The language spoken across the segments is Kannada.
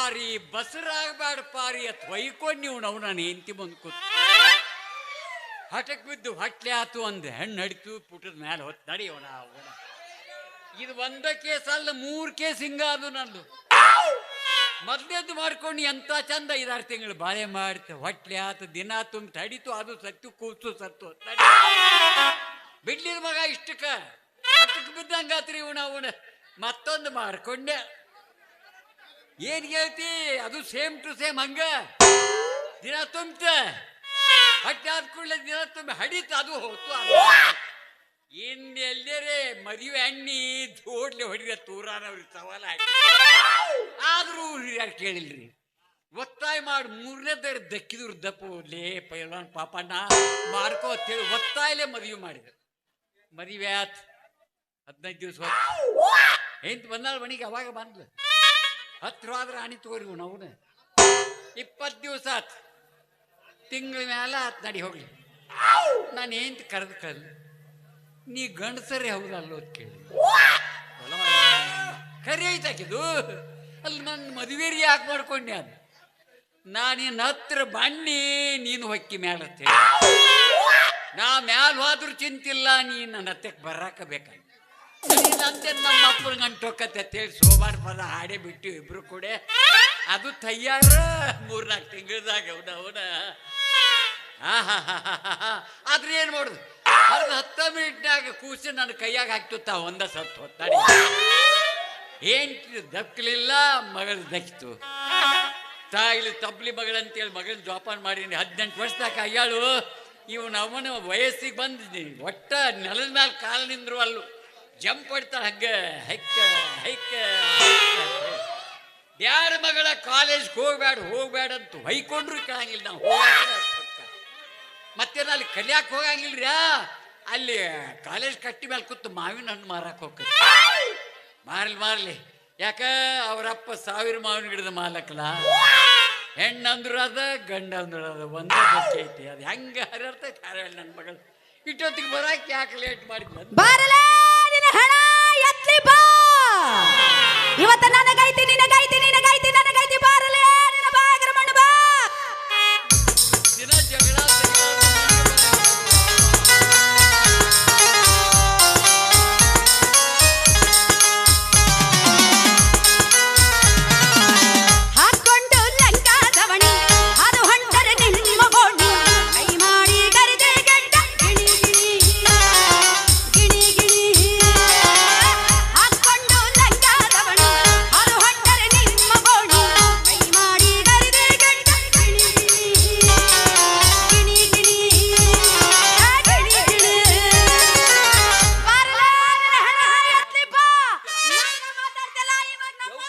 ಪಾರಿ ಬಸರಾಗಬೇಡ ಪಾರಿ ಅತ್ ಹೊಯ್ಕೊಂಡು ನೀವು ನಾವು ನಾನು ಹೆಂಡತಿ ಬಂದು ಕೂತ್ ಹಠಕ್ ಬಿದ್ದು ಹೊಟ್ಲೆ ಆತು ಒಂದು ಹೆಣ್ಣು ಹಡಿತು ಪುಟದ ಮೇಲೆ ಹೊತ್ತು ನಡಿಯೋಣ ಅವನ ಇದು ಒಂದ ಕೇಸ್ ಅಲ್ಲ 3 ಕೇಸ್ ಹಿಂಗ ಅದು ನಂದು ಮೊದ್ಲೇದ್ದು ಮಾಡ್ಕೊಂಡು ಎಂತ ಚಂದ 5-6 ತಿಂಗಳು ಬಾಳೆ ಮಾಡ್ತೆ ಹೊಟ್ಲೆ ಆತು ದಿನ ತುಂಬ ತಡಿತು ಅದು ಸತ್ತು ಕೂಸು ಸತ್ತು ಬಿಡ್ಲಿದ ಮಗ ಇಷ್ಟಕ್ಕ ಹಟ್ಟಕ್ಕೆ ಬಿದ್ದಂಗಾತ್ರಿ ಅವನ ಮತ್ತೊಂದು ಮಾಡ್ಕೊಂಡೆ ಏನ್ ಹೇಳ್ತಿ ಅದು ಸೇಮ್ ಟು ಸೇಮ್ ಹಂಗ ದಿನ ತುಂಬತ ಹೊಟ್ಟೆ ಆದ ಕೂಡಲೇ ದಿನ ತುಂಬ ಹಡಿತು ಅದು ಹೋತು ಅದು ಎಲ್ಲರೇ ಮದುವೆ ಎಣ್ಣಿ ಜೋಡ್ಲೆ ಹೊಡಿರ ತೂರಾನವ್ರಿಗೆ ಸವಾಲ ಹಾಕಿ ಆದ್ರೂ ಯಾರು ಕೇಳಿಲ್ರಿ ಒತ್ತಾಯ ಮಾಡಿ 3ನೇದವ್ರು ದಕ್ಕಿದ್ರು ದಪ್ಪು ಲೇ ಪೈಲ್ವಾನ್ ಪಾಪಣ್ಣ ಮಾರ್ಕೋ ಅಂತೇಳಿ ಒತ್ತಾಯಲೇ ಮದುವೆ ಮಾಡಿದ್ರು ಮದುವೆ ಆತ್ 15 ದಿವಸ ಎಂತ ಬಂದಾಳ ಮನೆಗೆ ಅವಾಗ ಬಂದ್ಲು ಹತ್ರ ಆದ್ರೆ ಆಣಿ ತಗೋರಿ ಅವನ 20 ದಿವಸ ಆತ್ ತಿಂಗಳ ಮೇಲೆ ಆತ್ ನಡಿ ಹೋಗ್ಲಿ ನಾನು ಏಂತ ಕರೆದು ನೀ ಗಂಡಸರೇ ಹೌದಲ್ಲ ಅಂತ ಕೇಳಿ ಕರಿ ಐತಾಕಿದು ಅಲ್ಲಿ ನನ್ನ ಮದುವೆರಿ ಯಾಕೆ ಮಾಡ್ಕೊಂಡೆ ಅದು ನಾನಿನ್ನ ಹತ್ರ ಬಣ್ಣಿ ನೀನು ಹೊಕ್ಕಿ ಮ್ಯಾಲತ್ತ ನಾ ಮ್ಯಾಲ ಹೋದ್ರೂ ಚಿಂತಿಲ್ಲ ನೀನು ನನ್ನ ಹತ್ತಕ್ಕೆ ಬರಾಕ ಬೇಕಾಗಿ ನೀನಂತೆ ನಮ್ಮ ಅಪ್ಪನ ಗಂಟೊಕ್ಕತ್ತೆ ಅಂತೇಳಿ ಸೋಮಾರ ಪದ ಹಾಡೇ ಬಿಟ್ಟು ಇಬ್ರು ಕೂಡ ಅದು ತಯ್ಯಾರ 3-4 ತಿಂಗಳದಾಗ ಅವನ ಆದ್ರೆ ಏನ್ ಮಾಡುದು 10 ಮಿನಿಟ್ನಾಗ ಕೂಸಿ ನನ್ನ ಕೈಯಾಗ ಹಾಕ್ತು ಒಂದ ಸತ್ತು ಹೊತ್ತಾಡಿ ಏನ್ ದಕ್ಕಲಿಲ್ಲ ಮಗಳು ದಕ್ಕಿತು ತಾಯಿಲಿ ತಬ್ಲಿ ಮಗಳಂತೇಳಿ ಮಗಳನ್ನ ಜೋಪಾನ ಮಾಡೀನಿ 18 ವರ್ಷದಾಗ ಅಯ್ಯಾಳು ಇವನು ಅವನ ವಯಸ್ಸಿಗೆ ಬಂದಿದ್ದೀನಿ ಒಟ್ಟ ನೆಲದ ಮೇಲೆ ಕಾಲ ನಿಂದ್ರು ಅಲ್ಲು ಜಂಪ್ ಹೊಡ್ತಾಳ ಹಂಗ ಹೈಕ ಹೈಕ ಯಾರ ಮಗಳ ಕಾಲೇಜ್ಗೆ ಹೋಗ್ಬೇಡ ಅಂತ ಹೊಯ್ಕೊಂಡ್ರು ಕೇಳಂಗಿಲ್ಲ ನಾವು ಮತ್ತೇನ ಅಲ್ಲಿ ಕಲಿಯಾಕ ಹೋಗಂಗಿಲ್ರಿ ಅಲ್ಲಿ ಕಾಲೇಜ್ ಕಟ್ಟಿ ಮೇಲೆ ಕೂತು ಮಾವಿನ ಹಣ್ಣು ಮಾರಕ್ಕೆ ಹೋಗ್ತದೆ ಮಾರ್ಲಿ ಯಾಕ ಅವರಪ್ಪ 1000 ಮಾವಿನ ಗಿಡದ ಮಾಲಕಲ ಹೆಣ್ಣಂದ್ರು ಅದ ಗಂಡ ಅಂದ್ರು ಅದ ಒಂದೇ ಬಚ್ಚೆ ಐತಿ ಅದು ಹೆಂಗ ಹರಿರ್ತೈತಿ ಹಾರ ನನ್ನ ಮಗಳು ಇಟ್ಟೊತ್ತಿಗೆ ಬರಾಕ್ ಯಾಕೆ ಲೇಟ್ ಮಾಡಿದ್ಲ ಇವತ್ತ ನನಗೈತಿ ನಿನಗೈತಿ ನಿನಗೈತಿ ನನಗೈತಿ ಬಾರಲೇ ನಿನ್ನ ಬಾಗರ ಮಣ್ಣು ಬಾ ದಿನ ಜಗಳ ಹಾಕೊಂಡು ಲಂಕಾದವಣಿ ಅದು ಹೊಂಟರೆ ನಿಮ್ಮ ಗೋಣಿ ಕೈ ಮಾಡಿ ಕರೆದೆ ಗಂಡ ಗಿಣಿ ಗಿಣಿ ಗಿಣಿ ಗಿಣಿ ಹಾಕೊಂಡು ಲಂಕಾದವಣಿ ಅದು ಹೊಂಟರೆ ನಿಮ್ಮ ಗೋಣಿ ಕೈ ಮಾಡಿ ಕರೆದೆ ಗಂಡ ಗಿಣಿ ಗಿಣಿ ಗಿಣಿ ಗಿಣಿ ಗಿಣಿ ಬಾರಲೇ ಹಣ ಎತ್ಲಿ ಬಾ ನಾನು ಮಾತಾಡ್ತಲ್ಲ ಇವಾಗ ನಮ್ಮ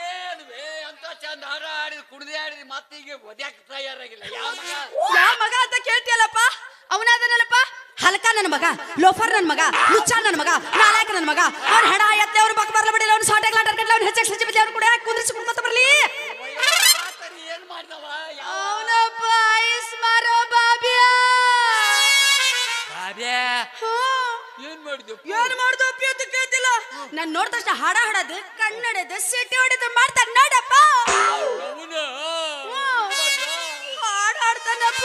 ಏನು ಅಂತ ಚಂದ ಹಾರ ಆಡಿದ್ ಕುಡ್ದೆ ಆಡಿದ್ ಮತ್ತೀಗ ಒದ್ಯಾಕ ತಯಾರಾಗಿಲ್ಲ ಯಾವ ಮಗ ಅಂತ ಕೇಳ್ತಿಯಲ್ಲಪ್ಪ ಅವನಾದನಲ್ಲಪ್ಪ ಹಲಕ ನನ್ನ ಮಗ ಲೋಫರ್ ನನ್ನ ಮಗ ಲುಚ್ಚ ನನ್ನ ಮಗ ನಾಲಾಯಕ ನನ್ನ ಮಗ ಅವ್ನ ಹೆಡ ಎತ್ತೆ ಅವ್ರು ಬಕ್ ಬರ್ಲ ಬಿಡಿಲ್ಲ ಅವ್ನು ಸಾಟೆಗ್ ಲಾಟರ್ ಕಟ್ಲ ಅವ್ನು ಹೆಚ್ಚಾಗಿ ಸಜ್ಜಿ ಬಿದ್ದೆ ಅವ್ರು ಕೂಡ ಕುಂದ್ರಿಸಿ ಕುಡ್ಕೊತ ಬರ್ಲಿ ಏನ್ ಮಾಡ್ದವ ಅವನಪ್ಪ ಐಸ್ ಮಾರೋ ಬಾಬಿಯಾ ಏನ್ ಮಾಡಿದ್ವು ಏನ್ ಮಾಡ್ದು ಅಪ್ಪಿ ಅಂತ ಕೇಳ್ತಿಲ್ಲ ನಾನು ನೋಡಿದ ತಕ್ಷಣ ಹಾಡ ಹಾಡೋದು ಕನ್ನಡದ ಸಿಟಿ ಹೊಡೆದು ಮಾಡ್ತಾನೆ ನೋಡಪ್ಪ ಹಾಡ ಹಾಡ್ತಾನಪ್ಪ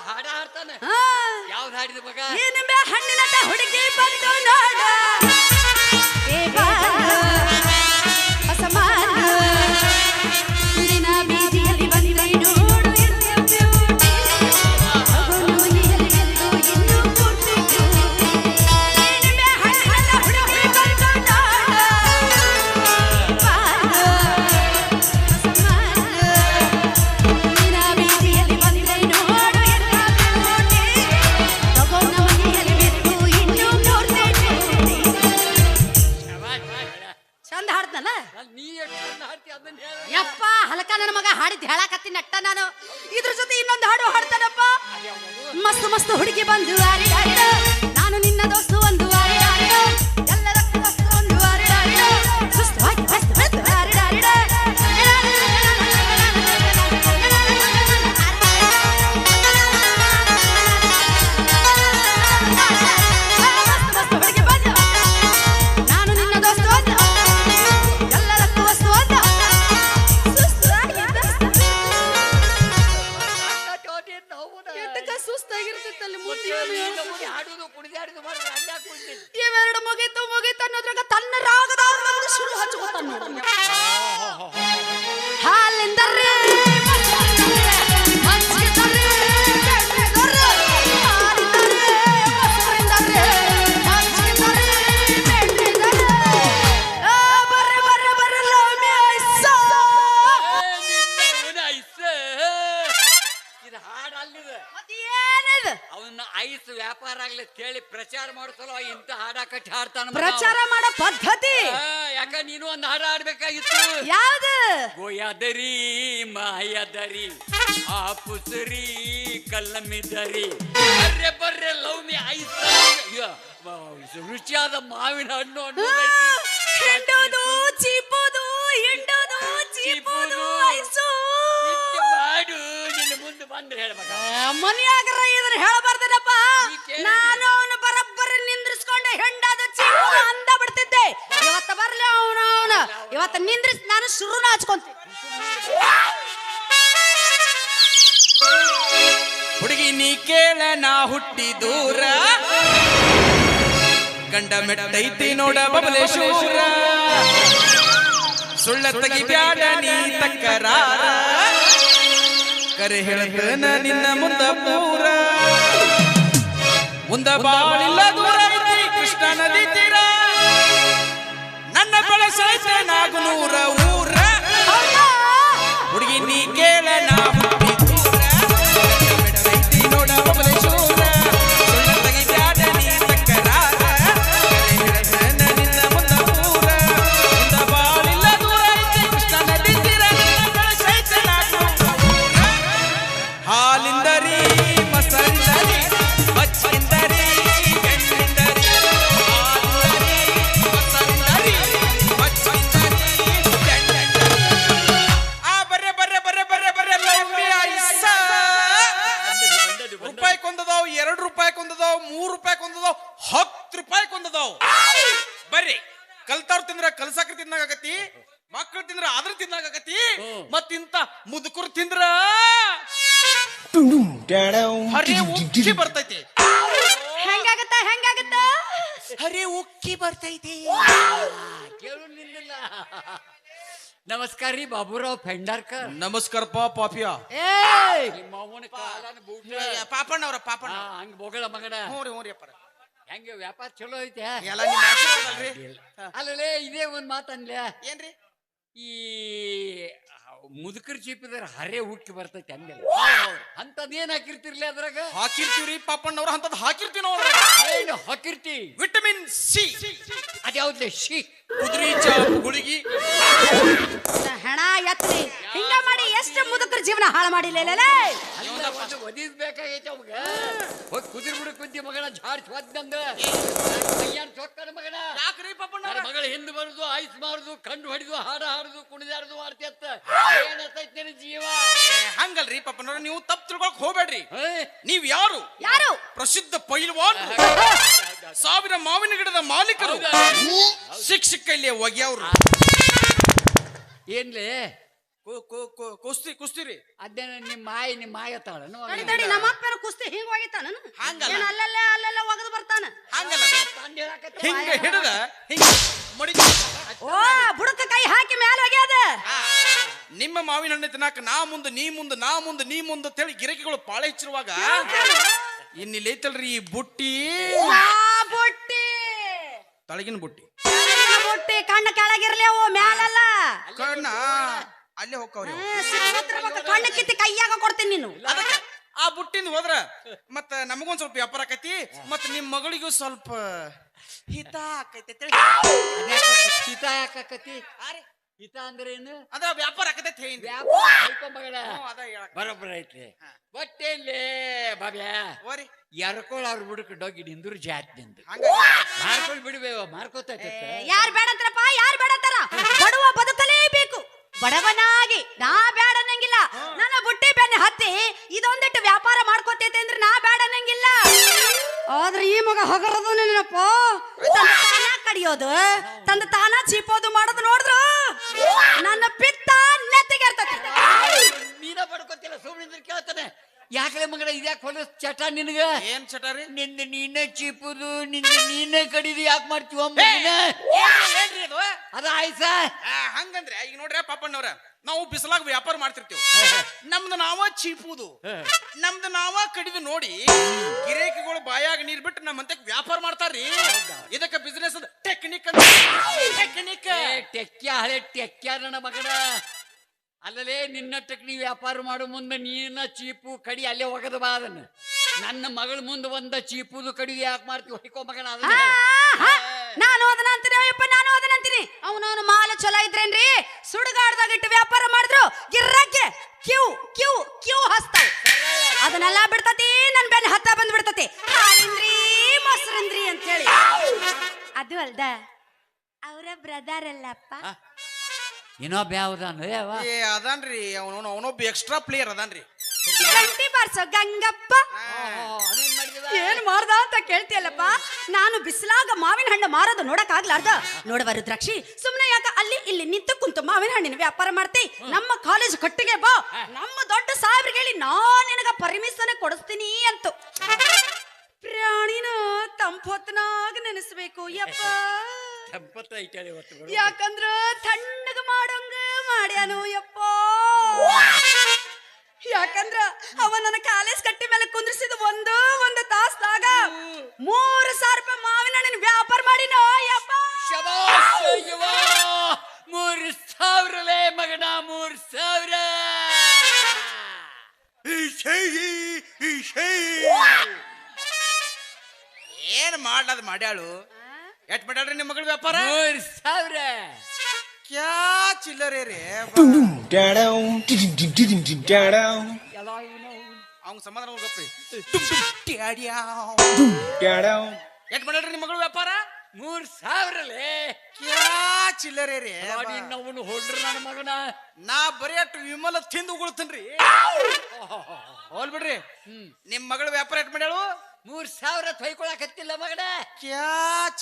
ಹಾಡ ಹಾಡ್ತಾನೆ ಯಾವ್ದು ಹಾಡಿದ ಮಗ ಏನಂಬೆ ಹಣ್ಣಿನ ಹುಡುಗಿ ಬಂದು ನೋಡ ಏ ಬಾಳು ಹೊಸ ಮಾಲು ದಿನ ಬೀದಿಯಲ್ಲಿ ಬಂದ್ರೆ ನೋಡು ಎಂತ ಬ್ಯೂಟಿ ಅವನು ಎಲ್ಲಿಗೆಂದು ಇನ್ನೂ ಪೂರ್ತಿ ಏನಂಬೆ ಹಣ್ಣಿನ ಹುಡುಗಿ ಬಂದು ನೋಡ ಬಾಳು ಹೊಸ ಮಾಲು ದಿನ ಬೀದಿಯಲ್ಲಿ ಬಂದ್ರೆ ನೋಡು ಎಂತ ಬ್ಯೂಟಿ ತಗೊಂಡು ಮನೆಯಲ್ಲಿ ಬಿಟ್ಟು ಇನ್ನೂ ಪೂರ್ತಿ ಚಂದ ಹಾಡ್ತನಲ್ಲ ನೀ ಎಷ್ಟು ಚಂದ ಹಾಡ್ತಿ ಅದನ್ನ ಹೇಳ ಯಪ್ಪ ಹಲಕ ನನ್ನ ಮಗ ಹಾಡಿದ್ ಹೇಳಕತ್ತಿ ನಟ್ಟ ನಾನು ಇದ್ರ ಜೊತೆ ಇನ್ನೊಂದು ಹಾಡು ಹಾಡ್ತಾನಪ್ಪ ಮಸ್ತ್ ಮಸ್ತ್ ಹುಡುಗಿ ಬಂದು ಆರಿಡಾರಿಡ ನಾನು ನಿನ್ನ ದೋಸ್ತು ಒಂದು ಆರಿಡಾರಿಡ ಎಲ್ಲದಕ್ಕೂ ವಸ್ತು ಒಂದು ಆರಿಡಾರಿಡ ಸುಸ್ತು ಹಾಕಿ ಮಸ್ತ್ ಮಸ್ತ್ ಆರಿಡಾರಿಡ ಹಚ್ಕೋತಾನ ನೋಡ್ರಿ ಹಾಲಿಂದರ್ರಿ ಮಜ್ಜಿಗೆದರ್ರಿ ಬೆಣ್ಣೆದರ್ರಿ ಹಾಲಿಂದರ್ರಿ ಮೊಸರಿಂದರ್ರಿ ಮಜ್ಜಿಗೆದರ್ರಿ ಬೆಣ್ಣೆದರ್ರಿ ಬರ್ರಿ ಬರ್ರಿ ಬರ್ರಿ ಲೌಮಿ ಐಸ ಇದು ಹಾಡು ಅಲ್ಲಿದೆ ಮತ್ತೇನಿದು ಅವನ್ನ ಐಸ್ ವ್ಯಾಪಾರ ಆಗ್ಲಿ ಕೇಳಿ ಪ್ರಚಾರ ಮಾಡ್ಸಲ್ಲ ಇಂತ ಹಾಡ ಕಟ್ಟಿ ಹಾಡ್ತಾನ ಪ್ರಚಾರ ಮಾಡೋ ಪದ್ಧತಿ ಯಾಕ ನೀನು ಒಂದ್ ಹಾಡ ಆಡ್ಬೇಕಾಗಿತ್ತು ಯಾವ್ದು ಗೋಯಾದರಿ ಮಾಯಾದರಿ ಆ ಪುಸರಿ ಕಲ್ಲಮಿದರಿ ಬರ್ರೆ ಬರ್ರೆ ಲವ್ಮಿ ಐಸ್ ರುಚಿಯಾದ ಮಾವಿನ ಹಣ್ಣು ಹಿಂಡೋದು ಚೀಪೋದು ಹಿಂಡೋದು ಚೀಪೋದು ಐಸು ಮಾಡು ನಿನ್ನ ಮುಂದೆ ಬಂದ್ರೆ ಹೇಳ್ಬೇಕ ಮನೆಯಾಗರ ಇದನ್ನ ಹೇಳಬಾರ್ದನಪ್ಪ ನಾನು ಅವನ ಬರಬ್ಬರಿ ನಿಂದ್ರಿಸ್ಕೊಂಡು ಹೆಂಡಾದ ಚೀಪೋದು ಅಂದ ಬಿಡ್ತಿದ್ದೆ ಇವತ್ತ ಬರ್ಲಿ ಅವನ ಇವತ್ತ ನಿಂದ್ರಿಸ್ ನಾನು ಶುರುನ ಹಚ್ಕೊಂತೀನಿ ಹುಡುಗಿ ನೀ ಕೇಳ ನಾ ಹುಟ್ಟಿ ದೂರ ಗಂಡ ಮೆಟ್ಟೈತಿ ನೋಡ ಬಬಲೇಶ್ವರ ಸುಳ್ಳ ತಗಿ ಬ್ಯಾಡ ನೀ ತಕ್ಕರಾರ ಕರೆ ಹೇಳತನ ನಿನ್ನ ಮುಂದ ಪೂರ ಮುಂದ ಬಾಳಿಲ್ಲ ದೂರ ಐತಿ ಕೃಷ್ಣ ನದಿ ತೀರ ನನ್ನ ಬೆಳೆಸೈತೆ ನಾಗುನೂರ ಊರ ಹುಡುಗಿ ನೀ ಕೇಳ ನಾ ಹುಟ್ಟಿ ದೂರ ಮೆಟ್ಟೈತಿ ನೋಡ ಬಬಲೇಶ್ವರ ಸುಳ್ಳ ತಗಿ ಬ್ಯಾಡ ನೀ ತಕ್ಕರಾರ ಕರೆ ಹೇಳತನ ನಿನ್ನ ಮುಂದ ಪೂರ ಮುಂದ ಬಾಳಿಲ್ಲ ದೂರ ಐತಿ ಕೃಷ್ಣ ನದಿ ತೀರ ನನ್ನ ಬೆಳೆಸೈತೆ ನಾಗುನೂರ ಊರ ಹಾಲಿಂದರಿ ಮಸರಿಂದರಿ ಮಚ್ಚಿಂದರಿ ಬೆಣ್ಣಿಂದರಿ ಹಾಲಿಂದರಿ ಮಸರಿಂದರಿ ಮಚ್ಚಿಂದರಿ ಬೆಣ್ಣಿಂದರಿ ಆ ಬರ್ರೆ ಬರ್ರೆ ಬರ್ರೆ ಬರ್ರೆ ಬರ್ರೆ ಲೌಮಿ ಐಸ ರೂಪಾಯಿ ಕೊಂದದಾವ್ 2 ರೂಪಾಯಿ ಕೊಂದದಾವ್ 3 ರೂಪಾಯಿ ಕೊಂದದಾವ್ 10 ರೂಪಾಯಿ ಕೊಂದದಾವ್ ಬರ್ರಿ ಕಲ್ತಾವ್ ತಿಂದ್ರ ಕಲ್ಸಾಕ್ರ ತಿನ್ನಾಗತಿ ಮಕ್ಕಳು ತಿಂದ್ರ ಅದ್ರ ತಿನ್ನಾಗತಿ ಮತ್ತಿಂತ ಮುದುಕರು ತಿಂದ್ರ ಹರೇ ಉಕ್ಕಿ ಬರ್ತೈತಿ ಹೆಂಗಾಗತ್ತ ಹೆಂಗಾಗತ್ತ ಹರೇ ಉಕ್ಕಿ ಬರ್ತೈತಿ ಕೇಳು ನಿಂದಿಲ್ಲ ನಮಸ್ಕಾರ ರೀ ಬಾಬುರಾವ್ ಫೆಂಡಾರ್ಕರ್ ನಮಸ್ಕಾರಪ್ಪ ಪಾಪಿಯ ಏಯ್ ನಿಮ್ಮ ಅವನ ಕಾಲನ ಬೂಟ ಪಾಪಣ್ಣವ್ರ ಪಾಪಣ್ಣ ಹಂಗ ಬೋಗಳ ಮಗನ ಹ್ಞೂ ರೀ ಅಪ್ಪರ ಹೆಂಗ ವ್ಯಾಪಾರ ಚಲೋ ಐತೆ ಎಲ್ಲ ನಿಮ್ಮ ಆಶೀರ್ವಾದ ಅಲ್ರಿ ಅಲ್ಲಲೇ ಇದೇ ಒಂದ್ ಮಾತನ್ಲ ಏನ್ರಿ ಈ ಮುದುಕರ್ ಚೀಪಿದ್ರ ಹರೇ ಉಕ್ಕಿ ಬರ್ತೈತಿ ಹಂಗೆಲ್ಲ ಅಂತದೇನ್ ಹಾಕಿರ್ತಿರ್ಲಿ ಅದ್ರಾಗ ಹಾಕಿರ್ತೀವ್ರಿ ಪಾಪಣ್ಣವ್ರ ಅಂತದ್ ಹಾಕಿರ್ತೀವಿ ನೋಡ್ರಿ ಏನು ಹಾಕಿರ್ತಿ vitamin C ಅದ್ಯಾವ್ದ್ಲೆ she Kuduri chop ಗುಳಿಗಿ ಹೆಣ ಎತ್ತಿ ಹಿಂಗ ಮಾಡಿ ಎಷ್ಟು ಮುದುಕರ ಜೀವನ ಹಾಳು ಮಾಡಿಲ್ಲ ಒದಿಸ್ಬೇಕಾಗೈತೆ ಅವಾಗ ಹೋಗಿ ಕುದುರೆ ಬಿಡಕ್ ಕುಂತಿ ಮಗನ ಜಾಡ್ಸ್ ಒದ್ದಂದ ಅಯ್ಯನ್ ಚೊಕ್ಕನ ಮಗನ ಯಾಕ್ರಿ ಪಾಪಣ್ಣವ್ರ ಮಗಳ ಹಿಂದ್ ಬರುದು ಐಸ್ ಮಾರುದು ಕಣ್ಣು ಹೊಡಿದು ಹಾಡ ಹಾಡುದು ಕುಣಿದಾಡುದು ಆಡ್ತಿ ಅತ್ತ ಏನತೈತಿ ನಿನ್ನ ಜೀವ ಹಂಗಲ್ರಿ ಪಾಪಣ್ಣವ್ರ ನೀವು ತಪ್ಪು ತಿಳ್ಕೊಳಕ್ ಹೋಗ್ಬೇಡ್ರಿ ಏ? ನೀವ್ ಯಾರು ಯಾರು ಪ್ರಸಿದ್ಧ ಪೈಲ್ವಾನ್ 1000 ಮಾವಿನ ಗಿಡದ ಮಾಲೀಕರು ಶಿಕ್ಷಕ ಇಲ್ಲಿ ಒಗ್ಯಾವ್ರು ಏನ್ಲೇ ಕುಸ್ತಿರಿ ಅದೇನ ನಿಮ್ಮ ಮಾಯ ಅತ್ತಾಳ ತಡಿ ತಡಿ ನಮ್ಮ ಅಪ್ಪನ ಕುಸ್ತಿ ಹಿಂಗ್ ಹೋಗಿತ್ತಾನ ಹಂಗಲ್ಲ. ಏನ್ ಅಲ್ಲಲ್ಲೇ ಒಗದು ಬರ್ತಾನ ಹಂಗಲ್ಲ ಹಿಂಗ ಹಿಡದ ಹಿಂಗ ಮಡಿ ಓ ಬುಡಕ ಕೈ ಹಾಕಿ ಮ್ಯಾಲ ಹೋಗ್ಯಾದ ನಿಮ್ಮ ಮಾವಿನ ಹಣ್ಣು ತಿನ್ನಾಕ ನಾ ಮುಂದೆ ನೀ ಮುಂದೆ ನಾ ಮುಂದೆ ನೀ ಮುಂದೆ ಅಂತೇಳಿ ಗಿರಕಿಗಳು ಪಾಳೆ ಹೆಚ್ಚಿರುವಾಗ ಇನ್ನಿಲ್ಲ ಐತಲ್ರಿ ಈ ಬುಟ್ಟಿ ಬುಟ್ಟಿ ತಳಗಿನ ಬುಟ್ಟಿ ಬುಟ್ಟಿ ಕಣ್ಣ ಕೆಳಗಿರ್ಲಿ ಅವು ಮ್ಯಾಲಲ್ಲ ಕಣ್ಣ ಅಲ್ಲೇ ಹೋಗ್ತಾವ್ರಿ ಕಣ್ಣ ಕಿತ್ತಿ ಕೈಯಾಗ ಕೊಡ್ತೀನಿ ನೀನು ಅದಕ್ಕೆ ಆ ಬುಟ್ಟಿಂದ ಹೋದ್ರ ಮತ್ತ ನಮಗೊಂದ್ ಸ್ವಲ್ಪ ವ್ಯಾಪಾರ ಆಕೈತಿ ಮತ್ತ ನಿಮ್ ಮಗಳಿಗೂ ಸ್ವಲ್ಪ ಹಿತ ಆಕೈತಿ ಹಿತ ಯಾಕತಿ ಹಿತ ಅಂದ್ರೆ ಏನು ಅದ ವ್ಯಾಪಾರ ಆಕತೈತಿ ಹೇಳಿದ್ರಿ ಬರೋಬ್ಬರ ಐತ್ಲಿ ಒಟ್ಟೇನ್ಲೇ ಬಾಬ್ಯಾ ಓರಿ ಎರ್ಕೊಳ್ ಅವ್ರ ಬುಡಕ್ ಡೊಗ್ಗಿ ನಿಂದ್ರು ಜಾತ್ ನಿಂದು ಹಂಗ ಮಾರ್ಕೊಳ್ ಬಿಡ್ಬೇವ ಮಾರ್ಕೋತೈತೆ ಯಾರ್ ಬೇಡಂತಾರಪ್ಪ ಯಾರ್ ಬೇಡಂತಾರ ಬಡವ ಬದುಕಲೇಬೇಕು ಬಡವನಾಗಿ ನಾ ಬೇಡ ಅನ್ನಂಗಿಲ್ಲ ನನ್ನ ಬುಟ್ಟಿ ಬೆನ್ನ ಹತ್ತಿ ಇದೊಂದಿಟ್ಟು ವ್ಯಾಪಾರ ಮಾಡ್ಕೋತೈತೆ ಅಂದ್ರೆ ನಾ ಬೇಡ ಅನ್ನಂಗಿಲ್ಲ ಆದ್ರೆ ಈ ಮಗ ಹಗರದು ನೆನಪ್ಪ ತಂದ ತಾನ ಕಡಿಯೋದು ತಂದ ತಾನ ಚೀಪೋದು ಮಾಡೋದು ನೋಡಿದ್ರು ನನ್ನ ಪಿತ್ತ ನೆತ್ತಿಗೆ ಇರ್ತೈತಿ ನೀನ ಬಡ್ಕೋತಿಲ್ಲ ಸುಮ್ಮನೆ ಕೇಳ್ತಾನೆ ಯಾಕಲೆ ಮಗನ ಇದ್ಯಾಕೆ ಹೊಲಸ್ ಚಟ ನಿನಗ ಏನ್ ಚಟಾರಿ ನಿಂದ ನೀನೇ ಚೀಪುದು ನಿಂದ ನೀನೇ ಕಡಿದು ಯಾಕೆ ಮಾಡ್ತೀವ ಅದ ಆಯ್ಸ ಹಂಗಂದ್ರೆ ಈಗ ನೋಡ್ರಿ ಪಾಪಣ್ಣವ್ರ ನಾವು ಬಿಸಿಲಾಗ ವ್ಯಾಪಾರ ಮಾಡ್ತಿರ್ತೀವಿ ನಮ್ದು ನಾವ ಚೀಪುದು ನಮ್ದು ನಾವ ಕಡಿದು ನೋಡಿ ಗಿರಾಕಿಗಳು ಬಾಯಾಗ ನೀರ್ ಬಿಟ್ಟು ನಮ್ಮಂತ ವ್ಯಾಪಾರ ಮಾಡ್ತಾರ್ರಿ ಇದಕ್ಕ ಬಿಸಿನೆಸ್ ಟೆಕ್ನಿಕ್ ಟೆಕ್ನಿಕ್ ಟೆಕ್ಕ್ಯ ಹಳೆ ಟೆಕ್ಕ್ಯ ನನ್ನ ಮಗನ ಅಲ್ಲಲೇ ನಿನ್ನ ಟೆಕ್ನಿ ವ್ಯಾಪಾರ ಮಾಡೋ ಮುಂದೆ ನೀನ ಚೀಪು ಕಡಿ ಅಲ್ಲೇ ಒಗದ ಬಾ ಅದನ್ನ ನನ್ನ ಮಗಳ ಮುಂದೆ ಒಂದ ಚೀಪುದು ಕಡಿ ಯಾಕೆ ಮಾಡ್ತೀವಿ ಹೊಯ್ಕೋ ಮಗನ ಅದನ್ನ ನಾನು ಅದನ್ನ ಅಂತೀನಿ ಅಯ್ಯಪ್ಪ, ನಾನು ಅದನ್ನ ಅಂತೀನಿ. ಅವನವನು ಮಾಲ ಚಲೋ ಇದ್ರೇನ್ರಿ ಸುಡುಗಾಡ್ದಾಗ ಇಟ್ಟು ವ್ಯಾಪಾರ ಮಾಡಿದ್ರು ಗಿರ್ರಕ್ಕೆ ಕ್ಯೂ ಕ್ಯೂ ಕ್ಯೂ ಹಸ್ತಾವ್. ಅದನ್ನೆಲ್ಲ ಬಿಡ್ತತಿ, ನನ್ ಬೆನ್ನ ಹತ್ತ ಬಂದ್ ಬಿಡ್ತತಿ. ಹಾಲಿಂದ್ರಿ ಮೊಸರಿಂದ್ರಿ ಅಂತ ಹೇಳಿ. ಅದು ಅಲ್ದ ಅವರ ಬ್ರದರ್ ಅಲ್ಲಪ್ಪ, ಇನ್ನೊಬ್ಬ ಯಾವ್ದಾನ ಅದನ್ರಿ ಅವನೊಬ್ಬ ಎಕ್ಸ್ಟ್ರಾ ಪ್ಲೇಯರ್ ಅದನ್ರಿ. ಗಂಟಿ ಬಾರ್ಸೋ ಗಂಗಪ್ಪ ಏನ್ ಮಾಡ್ದ ಅಂತ ಕೇಳ್ತಿಯಲ್ಲಪ್ಪ. ನಾನು ಬಿಸಿಲಾಗ ಮಾವಿನ ಹಣ್ಣು ಮಾರೋದು ನೋಡಕ್ ಆಗ್ಲಾರ್ದ ನೋಡವ ರುದ್ರಾಕ್ಷಿ, ಸುಮ್ನೆ ಯಾಕ ಅಲ್ಲಿ ಇಲ್ಲಿ ನಿಂತು ಕುಂತು ಮಾವಿನ ಹಣ್ಣಿನ ವ್ಯಾಪಾರ ಮಾಡ್ತಿ? ನಮ್ಮ ಕಾಲೇಜ್ ಕಟ್ಟಿಗೆ ಬಾ, ನಮ್ಮ ದೊಡ್ಡ ಸಾಹೇಬ್ರಿಗೆ ಹೇಳಿ ನಾನ್ ನಿನಗ ಪರ್ಮಿಷನ್ ಕೊಡಿಸ್ತೀನಿ ಅಂತು. ಪ್ರಾಣಿನ ತಂಪೊತ್ನಾಗ ನೆನೆಸ್ಬೇಕು ಯಪ್ಪ, ಯಾಕಂದ್ರ ತಣ್ಣಗ ಮಾಡೋಂಗ ಮಾಡ್ಯಾನು ಯಪ್ಪ. ಯಾಕಂದ್ರ ಅವ ನನ್ನ ಕಾಲೇಜ್ ಕಟ್ಟಿ ಮೇಲೆ ಕುಂದ್ರಿಸಿದ ಒಂದು ತಾಸ್ದಾಗ 3,000 ರೂಪಾಯಿ ಮಾವಿನ ಹಣ್ಣಿನ ವ್ಯಾಪಾರ ಮಾಡಿನೋ ಯಪ್ಪ. 3,000 ಮಗನ 3,000. ಏನ್ ಮಾಡ್ಲದ್ ಮಾಡ್ಯಾಳು. ಎಟ್ ಮಾಡ್ಯಾಳ್ರಿ ನಿಮ್ ಮಗಳ ವ್ಯಾಪಾರ? 3,000. ಕ್ಯಾ ಚಿಲ್ಲರೆ ರೇ ಅವ್ನ ಸಮಾಧಾನ ಹೋಗಪ್ರಿ. ಎಟ್ ಮಾಡ್ಯಾಳ್ರಿ ನಿಮ್ ಮಗಳ ವ್ಯಾಪಾರ? 3,000. ಕ್ಯಾ ಚಿಲ್ಲರೆ ರೇ ಅವನು ಹೊಡ್ರಿ ನನ್ನ ಮಗನ. ನಾ ಬರೀ ಅಷ್ಟು ವಿಮಲ ತಿಂದು ಉಗುಳ್ತನ್ರಿ. ಹೋಲ್ ಬಿಡ್ರಿ. ನಿಮ್ ಮಗಳ ವ್ಯಾಪಾರ ಎಟ್ ಮಾಡ್ಯಾಳು? 3,000 ತೊಯ್ಕೊಳಕತ್ತಿಲ್ಲ ಮಗನ. ಕ್ಯಾ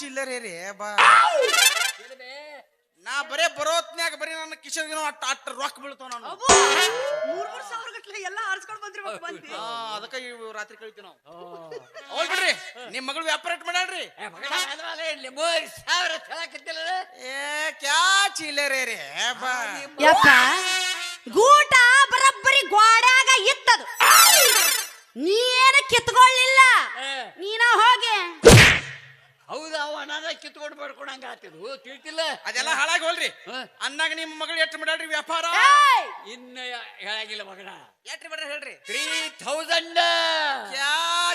ಚಿಲ್ಲರೆ ರೇ ಬಾ. ನಾ ಬರೇ ಬರೋತ್ನ್ಯಾಗ ಬರೀ ನನ್ನ ಕಿಶನ್ಗೆ ಅಟ್ಟ ರೊಕ್ಕ ಬೀಳ್ತಾವ. ನಾನು 3,000 ಗಟ್ಲೆ ಎಲ್ಲ ಆರ್ಸ್ಕೊಂಡ್ ಬಂದ್ರಿ. ಅದಕ್ಕ ರಾತ್ರಿ ಕಳಿತೀವಿ ನಾವು. ಹೋಲ್ ಬಿಡ್ರಿ. ನಿಮ್ ಮಗಳು ವ್ಯಾಪಾರ ಎಟ್ ಮಾಡ್ಯಾಳ್ರಿ? 3,000 ತೊಳಕತ್ತಿಲ್ಲ. ಏ ಕ್ಯಾ ಚಿಲ್ಲರೆ ರೇ ಬಾ. ಯಪ್ಪ ಗೂಟ ಬರಬ್ಬರಿ ಗೋಡ್ಯಾಗ ಇತ್ತದು, ನೀನ ಕಿತ್ಕೊಳ್ಳಿಲ್ಲ. ನೀನ ಹೋಗಿ ಹೌದಾ ಅವ ಕಿತ್ಕೊಂಡು ಬಡ್ಕೊಂಡಂಗ ಆತಿದ್ರು ತಿಳ್ತಿಲ್ಲ. ಅದೆಲ್ಲ ಹಾಳಾಗಿ ಹೋಲ್ರಿ. ಅನ್ನಾಗ ನಿಮ್ ಮಗಳು ಎಟ್ ಮಾಡ್ಯಾಳ್ರಿ ವ್ಯಾಪಾರ? ಇನ್ನ ಹೇಳಾಗಿಲ್ಲ ಮಗನ. ಎಟ್ ಮಾಡ್ಯಾರ ಹೇಳ್ರಿ? 3,000. ಕ್ಯಾ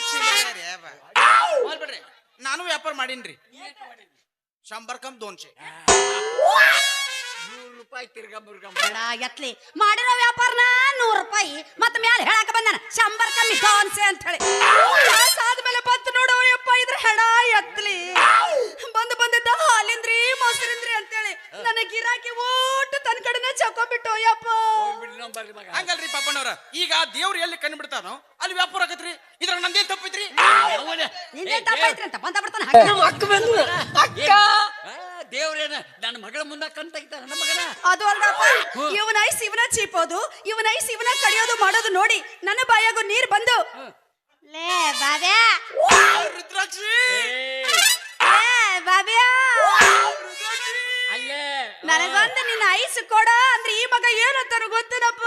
ಚಿಲ್ಲರೆ ರೇ ಬಾ. ಹೋಲ್ ಬಿಡ್ರಿ. ನಾನು ವ್ಯಾಪಾರ ಮಾಡೀನ್ರಿ. 100 ಕಮ್ 200. 100 ರೂಪಾಯಿ ತಿರ್ಗಾ ಮುರ್ಗಾ ಎತ್ಲಿ ಮಾಡಿರೋ ವ್ಯಾಪಾರನ 100 ರೂಪಾಯಿ ಮತ್ತ ಮ್ಯಾಲ ಹೇಳಕ ಬಂದಾನ 100 ಕಮ್ಮಿ 200 ಅಂತ ಹೇಳಿ. ಆದ್ಮೇಲೆ ಬಂತು ನೋಡು ಯಪ್ಪ ಇದ್ರ ಹೆಣ ಎತ್ಲಿ ಬಂದಿದ್ದ ಹಾಲಿಂದ್ರಿ ಮೊಸರಿಂದ್ರಿ ಅಂತೇಳಿ ನನ್ನ ಗಿರಾಕಿ ಓಟು ತನ್ನ ಕಡೆನ ಚಕೊಂಡ್ಬಿಟ್ಟು ಯಪ್ಪ. ಹಂಗಲ್ರಿ ಪಾಪಣ್ಣವ್ರ, ಈಗ ದೇವ್ರು ಎಲ್ಲಿ ಕಣ್ಣು ಬಿಡ್ತಾನೋ ಅಲ್ಲಿ ವ್ಯಾಪಾರ ಆಗತ್ರಿ. ಇದ್ರ ನಂದೇ ತಪ್ಪೈತ್ರಿ. ನಿಂದೆ ತಪ್ಪೈತ್ರಿ ಅಂತ ಬಂದ ಬಿಡ್ತಾನ. ದೇವ್ರೇನ ನನ್ನ ಮಗಳ ಮುಂದ ಕಣ್ ತೆಗಿತಾನ ನನ್ನ ಮಗನ. ಅದು ಅಲ್ದಪ್ಪ, ಇವನ ಐಸ್ ಇವನ ಚೀಪೋದು, ಇವನ ಐಸ್ ಇವನ ಕಡಿಯೋದು ಮಾಡೋದು ನೋಡಿ ನನ್ನ ಬಾಯಾಗೂ ನೀರ್ ಬಂದು ಲೇ ಬಾಬ್ಯಾ ರುದ್ರಾಕ್ಷಿ ಬಾಬ್ಯಾ ಅಲ್ಲೇ ನನಗೊಂದು ನಿನ್ನ ಐಸ್ ಕೊಡ ಅಂದ್ರೆ ಈ ಮಗ ಏನಂತಾನು ಗೊತ್ತೇನಪ್ಪ.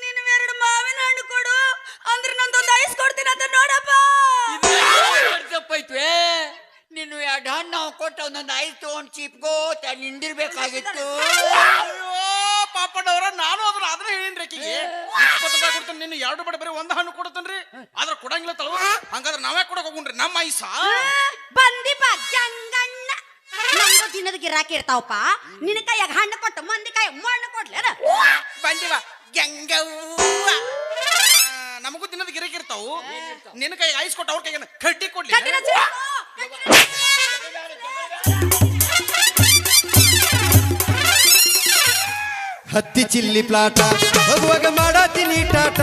ನಿನ್ನ 2 ಮಾವಿನ ಹಣ್ಣು ಕೊಡು ಅಂದ್ರೆ ನಂದೊಂದು ಐಸ್ ಕೊಡ್ತೀನಿ ಅಂತ ನೋಡಪ್ಪ. ತಪ್ಪೈತ್ವೆ. ನೀನು 2 ಹಣ್ಣು ನಾವು ಕೊಟ್ಟ ಒಂದೊಂದು ಐಸ್ ತಗೊಂಡ್ ಚೀಪ್ಗೋತ ನಿಂದಿರ್ಬೇಕಾಗಿತ್ತು. ಪಾಪಣ್ಣವ್ರ, ನಾನು ಅದನ್ನ ಹೇಳಿನ್ರಿ ಆಕಿಗೆ. 20 ರೂಪಾಯಿ ಕೊಡ್ತಾನೆ, ನಿನ್ನ 2 ಬಡ ಬರೀ 1 ಹಣ್ಣು ಕೊಡ್ತಾನ್ರಿ. ಆದ್ರ ಕೊಡಂಗಿಲ್ಲ ತಳವ. ಹಂಗಾದ್ರೆ ನಾವೇ ಕೊಡಕ್ ಹೋಗುಣ್ರಿ ನಮ್ಮ ಐಸ. ಬಂದಿಪ್ಪ ಜಂಗಣ್ಣ, ನಮ್ದು ದಿನದ ಗಿರಾಕಿ ಇರ್ತಾವಪ್ಪ. ನಿನ್ನ ಕೈಯಾಗ ಹಣ್ಣು ಕೊಟ್ಟು ಮಂದಿ ಕೈ ಮಣ್ಣು ಕೊಡ್ಲೇನ? ಬಂದಿವ ಗಂಗವ್ವ. ನಮಗೂ ದಿನದ ಗಿರಾಕಿ ಇರ್ತಾವು. ನಿನ್ನ ಕೈ ಐಸ್ ಕೊಟ್ಟು ಅವ್ರ ಕೈಗೆ ಕಡ್ಡಿ ಕೊಡ್ಲಿ. ಹತ್ತಿ ಚಿಲ್ಲಿ ಪ್ಲಾಟ ಹೋಗುವಾಗ ಮಾಡಾತೀನಿ ಟಾಟ.